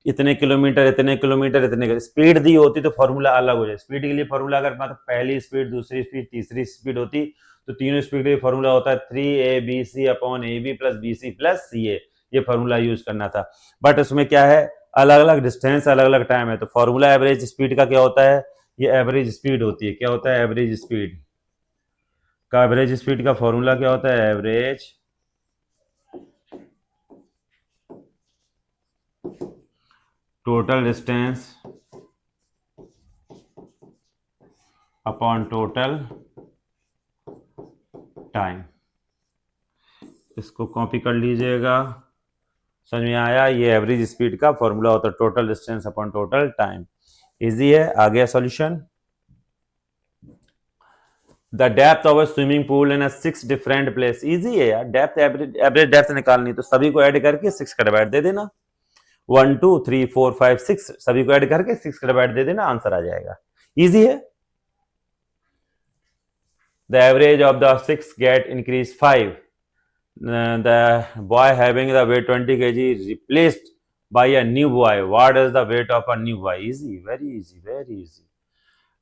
इतने किलोमीटर इतने किलोमीटर इतने, स्पीड दी होती तो फॉर्मूला अलग हो जाए। स्पीड के लिए फॉर्मूला अगर मतलब पहली स्पीड दूसरी स्पीड तीसरी स्पीड होती तो तीनों स्पीड के लिए फॉर्मूला होता है 3abc upon ab plus bc plus ca, ये फॉर्मूला यूज करना था। बट उसमें क्या है अलग अलग डिस्टेंस अलग अलग टाइम है, तो फॉर्मूला एवरेज स्पीड का क्या होता है, ये एवरेज स्पीड होती है। क्या होता है एवरेज स्पीड का, एवरेज स्पीड का फॉर्मूला क्या होता है average total distance upon total time. इसको कॉपी कर लीजिएगा, समझ में आया? ये एवरेज स्पीड का फॉर्मूला होता है, total distance upon total time. Easy है। आ गया solution. The depth of a swimming pool in 6 different place. Easy है यार, डेप्थ एवरेज डेप्थ निकालनी तो सभी को ऐड करके 6 का डिवाइड दे देना। 1 2 3 4 5 6 सभी को ऐड करके 6 का डिवाइड दे देना, आंसर आ जाएगा। इजी है। The average of the 6 gate increase 5। The boy having the weight 20 kg replaced by a new boy. What is the weight of a new boy? Easy, very easy, very easy.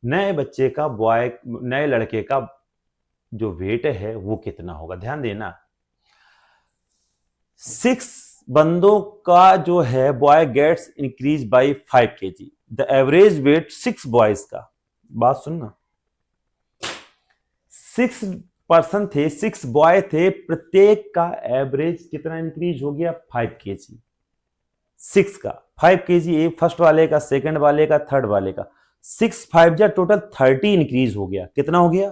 नए बच्चे का नए लड़के का जो wait है वो कितना होगा, ध्यान देना। 6 बंदों का जो है boy gets increase by 5 kg। The average weight 6 boys का, बात सुनना, 6 पर्सन थे, 6 बॉय थे, प्रत्येक का एवरेज कितना इंक्रीज हो गया? 5 kg। 6 का 5 kg, एक फर्स्ट वाले का, सेकंड वाले का, थर्ड वाले का, 6 5 जा टोटल 30 इंक्रीज हो गया। कितना हो गया?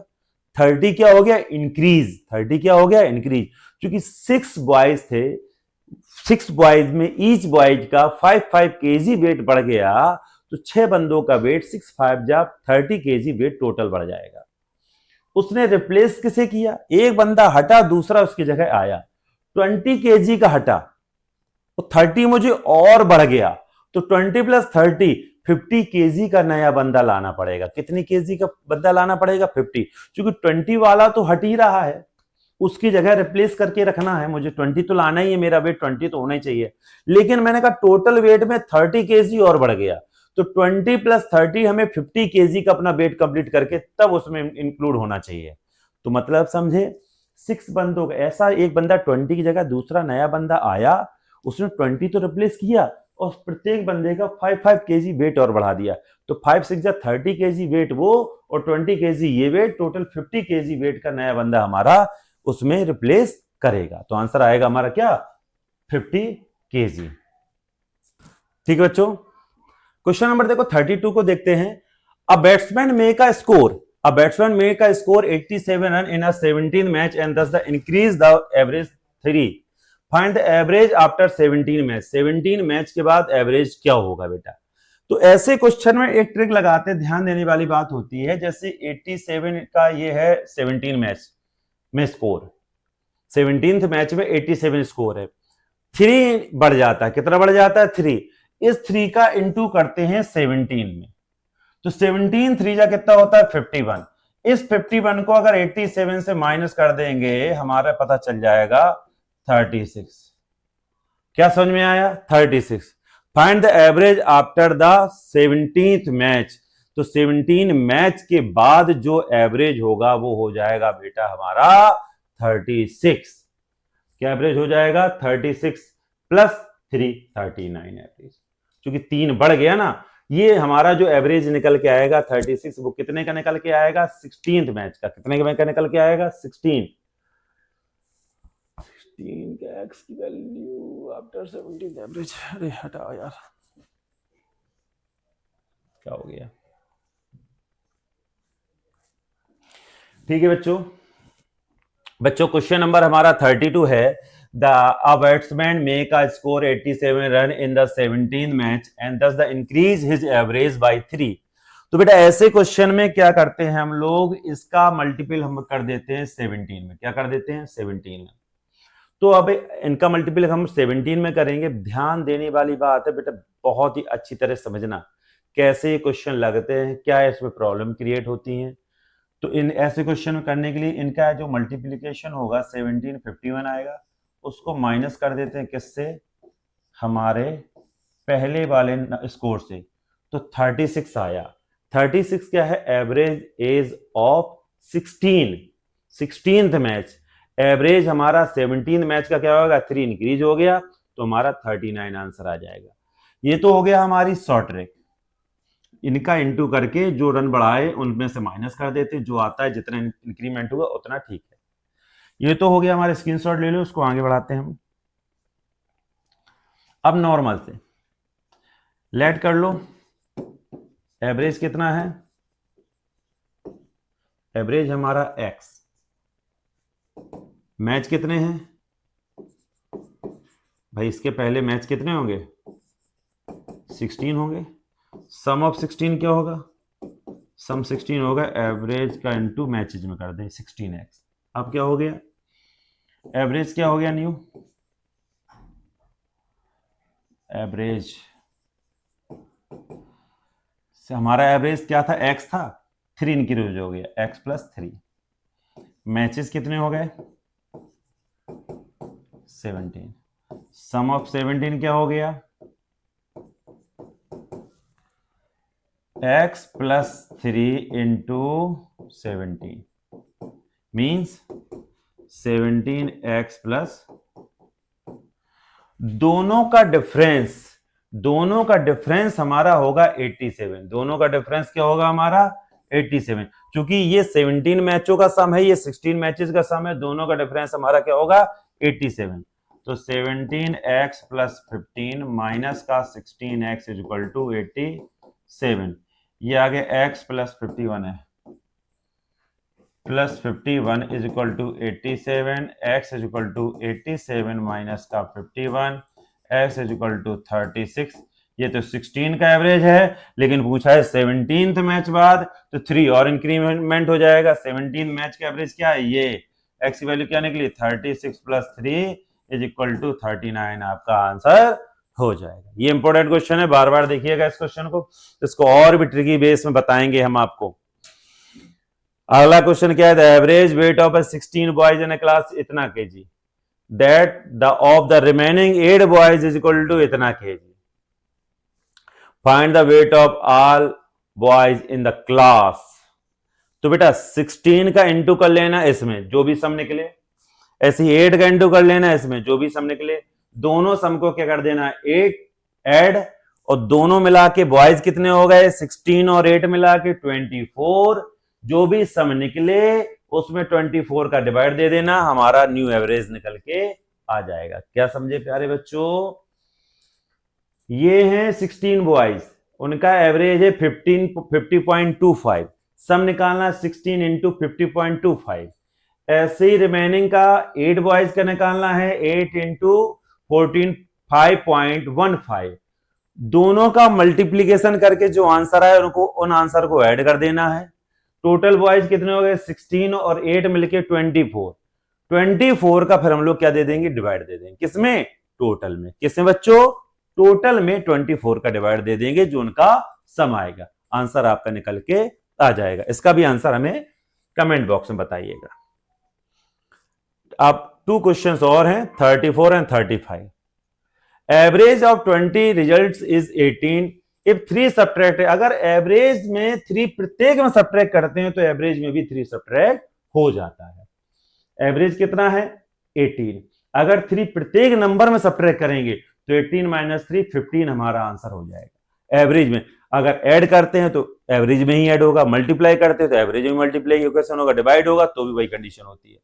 30 क्या हो गया? इंक्रीज। 30 क्या हो गया? इंक्रीज। क्योंकि 6 बॉयज थे, 6 बॉयज में ईच बॉयज का 5 kg वेट बढ़ गया, तो 6 बंदों का वेट 6 5 जा 30 kg वेट टोटल बढ़ जाएगा। उसने रिप्लेस किसे किया? एक बंदा हटा, दूसरा उसकी जगह आया, 20 kg का हटा, तो 30 मुझे और बढ़ गया, तो 20 प्लस 30 50 kg का नया बंदा लाना पड़ेगा। कितनी kg का बंदा लाना पड़ेगा? 50। क्योंकि 20 वाला तो हट ही रहा है, उसकी जगह रिप्लेस करके रखना है मुझे, 20 तो लाना ही है, मेरा वेट 20 तो होना ही चाहिए। लेकिन मैंने कहा टोटल वेट में 30 kg और बढ़ गया, तो 20 प्लस 30 हमें 50 kg का अपना वेट कंप्लीट करके तब उसमें इंक्लूड होना चाहिए। तो मतलब समझे, 6 बंदों का, ऐसा एक बंदा 20 की जगह दूसरा नया बंदा आया, उसने 20 तो रिप्लेस किया और प्रत्येक बंदे का 5 kg वेट और बढ़ा दिया, तो 5 6 जा 30 kg वेट वो और 20 kg ये वेट, टोटल 50 kg वेट का नया बंदा हमारा उसमें रिप्लेस करेगा। तो आंसर आएगा हमारा क्या? 50 kg। ठीक है बच्चों, क्वेश्चन नंबर देखो 32 को देखते हैं। A batsman make a score, a batsman make a score 87 run in a 17 match and thus the increase the average 3। Find the average after 17 match. 17 match के बाद एवरेज क्या होगा बेटा? तो ऐसे क्वेश्चन में एक ट्रिक लगाते, ध्यान देने वाली बात होती है। जैसे 87 का ये है 17 मैच में स्कोर, 17th मैच में 87 स्कोर है, 3 बढ़ जाता है। कितना बढ़ जाता है? 3। इस 3 का इंटू करते हैं 17 में, तो 17 3 जा कितना होता है? 51। इस 51 को अगर 87 से माइनस कर देंगे, हमारा पता चल जाएगा 36। क्या समझ में आया? 36। Find the average after the 17th match. तो 17 मैच के बाद जो एवरेज होगा वो हो जाएगा बेटा हमारा 36। क्या एवरेज हो जाएगा? 36 प्लस 3 39 एवरेज। क्योंकि 3 बढ़ गया ना, ये हमारा जो एवरेज निकल के आएगा 36, वो कितने का निकल के आएगा? 16th मैच का। कितने का निकल के आएगा? 16 का एक्स की वैल्यू आफ्टर 17 एवरेज। अरे हटाओ यार, क्या हो गया? ठीक है बच्चों क्वेश्चन नंबर हमारा 32 है। A batsman make a score 87 run in the 17th match and thus the increase his average by 3। तो बेटा ऐसे क्वेश्चन में क्या करते हैं हम लोग, इसका मल्टीपल हम कर देते हैं 17 में। क्या कर देते हैं? 17 में। तो अब इनका मल्टीपल हम 17 में करेंगे। ध्यान देने वाली बात है बेटा, बहुत ही अच्छी तरह समझना कैसे ये क्वेश्चन लगते हैं, क्या इसमें प्रॉब्लम क्रिएट होती है। तो इन ऐसे क्वेश्चन करने के लिए इनका जो मल्टीप्लीकेशन होगा 17 51 आएगा, उसको माइनस कर देते हैं किससे? हमारे पहले वाले स्कोर से, तो 36 आया। 36 क्या है? Average age of 16th match. Average हमारा 17 मैच का क्या होगा? 3 इंक्रीज हो गया, तो हमारा 39 आंसर आ जाएगा। ये तो हो गया हमारी शॉर्ट ट्रिक। इनका इंटू करके जो रन बढ़ाए उनमें से माइनस कर देते, जो आता है जितना इंक्रीमेंट हुआ उतना ठीक है। ये तो हो गया हमारे, स्क्रीनशॉट ले लो, उसको आगे बढ़ाते हैं हम। अब नॉर्मल से लेट कर लो, एवरेज कितना है? एवरेज हमारा x, मैच कितने हैं भाई, इसके पहले मैच कितने होंगे, 16 होंगे। सम ऑफ 16 क्या होगा, सम 16 होगा एवरेज का इनटू मैचेज में कर दें 16x। अब क्या हो गया, एवरेज क्या हो गया न्यू, एवरेज से हमारा एवरेज क्या था, x था, 3 इंक्रीज हो गया x प्लस 3। मैचेस कितने हो गए, 17। सम ऑफ 17 क्या हो गया, x plus 3 into 17 means 17x plus, दोनों का डिफरेंस हमारा होगा 87। दोनों का डिफरेंस क्या होगा हमारा 87। क्योंकि ये 17 मैचों का सम है, ये 16 मैचेस का सम है, दोनों का डिफरेंस हमारा क्या होगा 87। तो 17x प्लस 15 माइनस का 16x इज इक्वल टू 87। ये आगे x प्लस 51 है, plus 51 is equal to 87, x is equal to 87 minus का 51, x इज इक्वल टू 36। ये तो 16 का एवरेज है, लेकिन पूछा है 17th मैच बाद, तो 3 और इंक्रीमेंट हो जाएगा। 17 मैच का एवरेज क्या है, ये x की वैल्यू क्या निकली 36 प्लस 3 इज इक्वल टू 39, आपका आंसर हो जाएगा। ये इंपॉर्टेंट क्वेश्चन है, बार बार देखिएगा इस क्वेश्चन को, इसको और भी ट्रिकी बेस में बताएंगे हम आपको। अगला क्वेश्चन क्या है, the average weight of 16 boys in a class इतना kg, that the of the remaining 8 boys is equal to इतना kg, find the weight of all boys in the class. तो बेटा 16 का इंटू कर लेना इसमें जो भी सम निकले, ऐसे 8 का इंटू कर लेना इसमें जो भी सम निकले, दोनों सम को क्या कर देना 8 ऐड, और दोनों मिला के बॉयज कितने हो गए 16 और 8 मिला के 24। जो भी सम निकले उसमें 24 का डिवाइड दे देना, हमारा न्यू एवरेज निकल के आ जाएगा। क्या समझे प्यारे बच्चों, ये हैं 16 बॉयज, उनका एवरेज है 50.25, सम निकालना 16 इंटू 50.25। ऐसे ही रिमेनिंग का 8 बॉयज का निकालना है 8 इंटू 14 5.15। दोनों का मल्टीप्लीकेशन करके जो आंसर आए उनको उन आंसर को ऐड कर देना है। टोटल बॉयज कितने हो गए 16 और 8 मिलके 24। 24 का फिर हम लोग क्या दे देंगे डिवाइड दे देंगे, किसमें टोटल में, किसमें बच्चों टोटल में 24 का डिवाइड दे देंगे, जो उनका सम आएगा आंसर आपका निकल के आ जाएगा। इसका भी आंसर हमें कमेंट बॉक्स में बताइएगा। अब 2 क्वेश्चंस और हैं 34 and 35। Average of 20 results is 18 if 3 subtract, अगर एवरेज में 3 प्रत्येक में सब्ट्रैक्ट करते हैं तो एवरेज में भी 3 सब्ट्रैक्ट हो जाता है। एवरेज कितना है 18, अगर 3 प्रत्येक नंबर में सब्ट्रैक्ट करेंगे तो 18 माइनस 3 15 हमारा आंसर हो जाएगा एवरेज में। अगर ऐड करते हैं तो एवरेज में ही ऐड होगा, मल्टीप्लाई करते हैं तो एवरेज में मल्टीप्लाई इक्वेशन होगा, डिवाइड होगा तो भी वही कंडीशन होती है।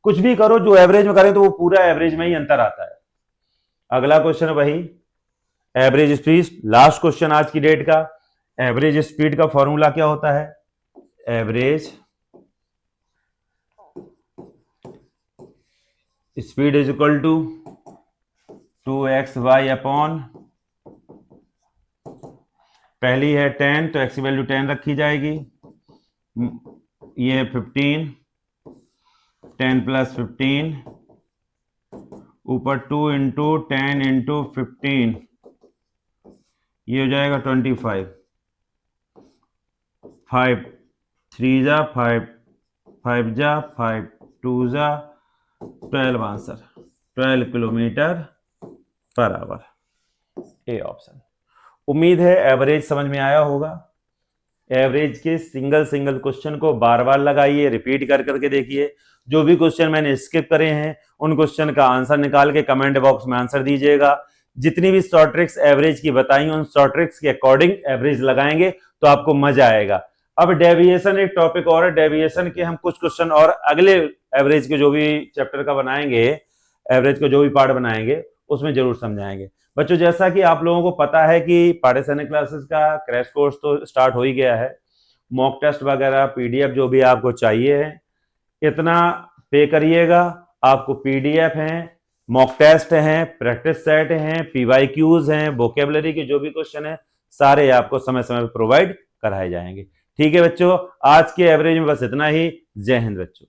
कुछ भी करो जो एवरेज में करें तो वो पूरा एवरेज में ही अंतर आता है। अगला क्वेश्चन वही एवरेज स्पीड, लास्ट क्वेश्चन आज की डेट का। एवरेज स्पीड का फॉर्मूला क्या होता है, average speed is equal to 2xy upon, पहली है 10 तो x की वैल्यू 10 रखी जाएगी, ये 15, 10 प्लस 15 ऊपर 2 इंटू 10 इंटू 15, ये हो जाएगा 25, 5 3 जा 5, 5 जा 5, 2 जा 12, answer 12 kilometre per hour, A option. उम्मीद है एवरेज समझ में आया होगा। एवरेज के सिंगल क्वेश्चन को बार बार लगाइए, रिपीट कर करके देखिए। जो भी क्वेश्चन मैंने स्किप करे हैं उन क्वेश्चन का आंसर निकाल के कमेंट बॉक्स में आंसर दीजिएगा। जितनी भी शॉर्ट ट्रिक्स एवरेज की बताई उन शॉर्ट ट्रिक्स के अकॉर्डिंग एवरेज लगाएंगे तो आपको मजा आएगा। अब डेविएशन एक टॉपिक और है, डेविएशन के हम कुछ क्वेश्चन और अगले एवरेज के जो भी चैप्टर का बनाएंगे, एवरेज का जो भी पार्ट बनाएंगे उसमें जरूर समझाएंगे। बच्चों जैसा कि आप लोगों को पता है कि पार्टीशन क्लासेस का क्रैश कोर्स तो स्टार्ट हो ही गया है, मॉक टेस्ट वगैरह पीडीएफ जो भी आपको चाहिए है इतना पे करिएगा। आपको पीडीएफ है, मॉक टेस्ट हैं, प्रैक्टिस सेट हैं, पीवाईक्यूज हैं, वोकेबलरी के जो भी क्वेश्चन है सारे आपको समय समय पर प्रोवाइड कराए जाएंगे। ठीक है बच्चों, आज के एवरेज में बस इतना ही। जय हिंद बच्चों।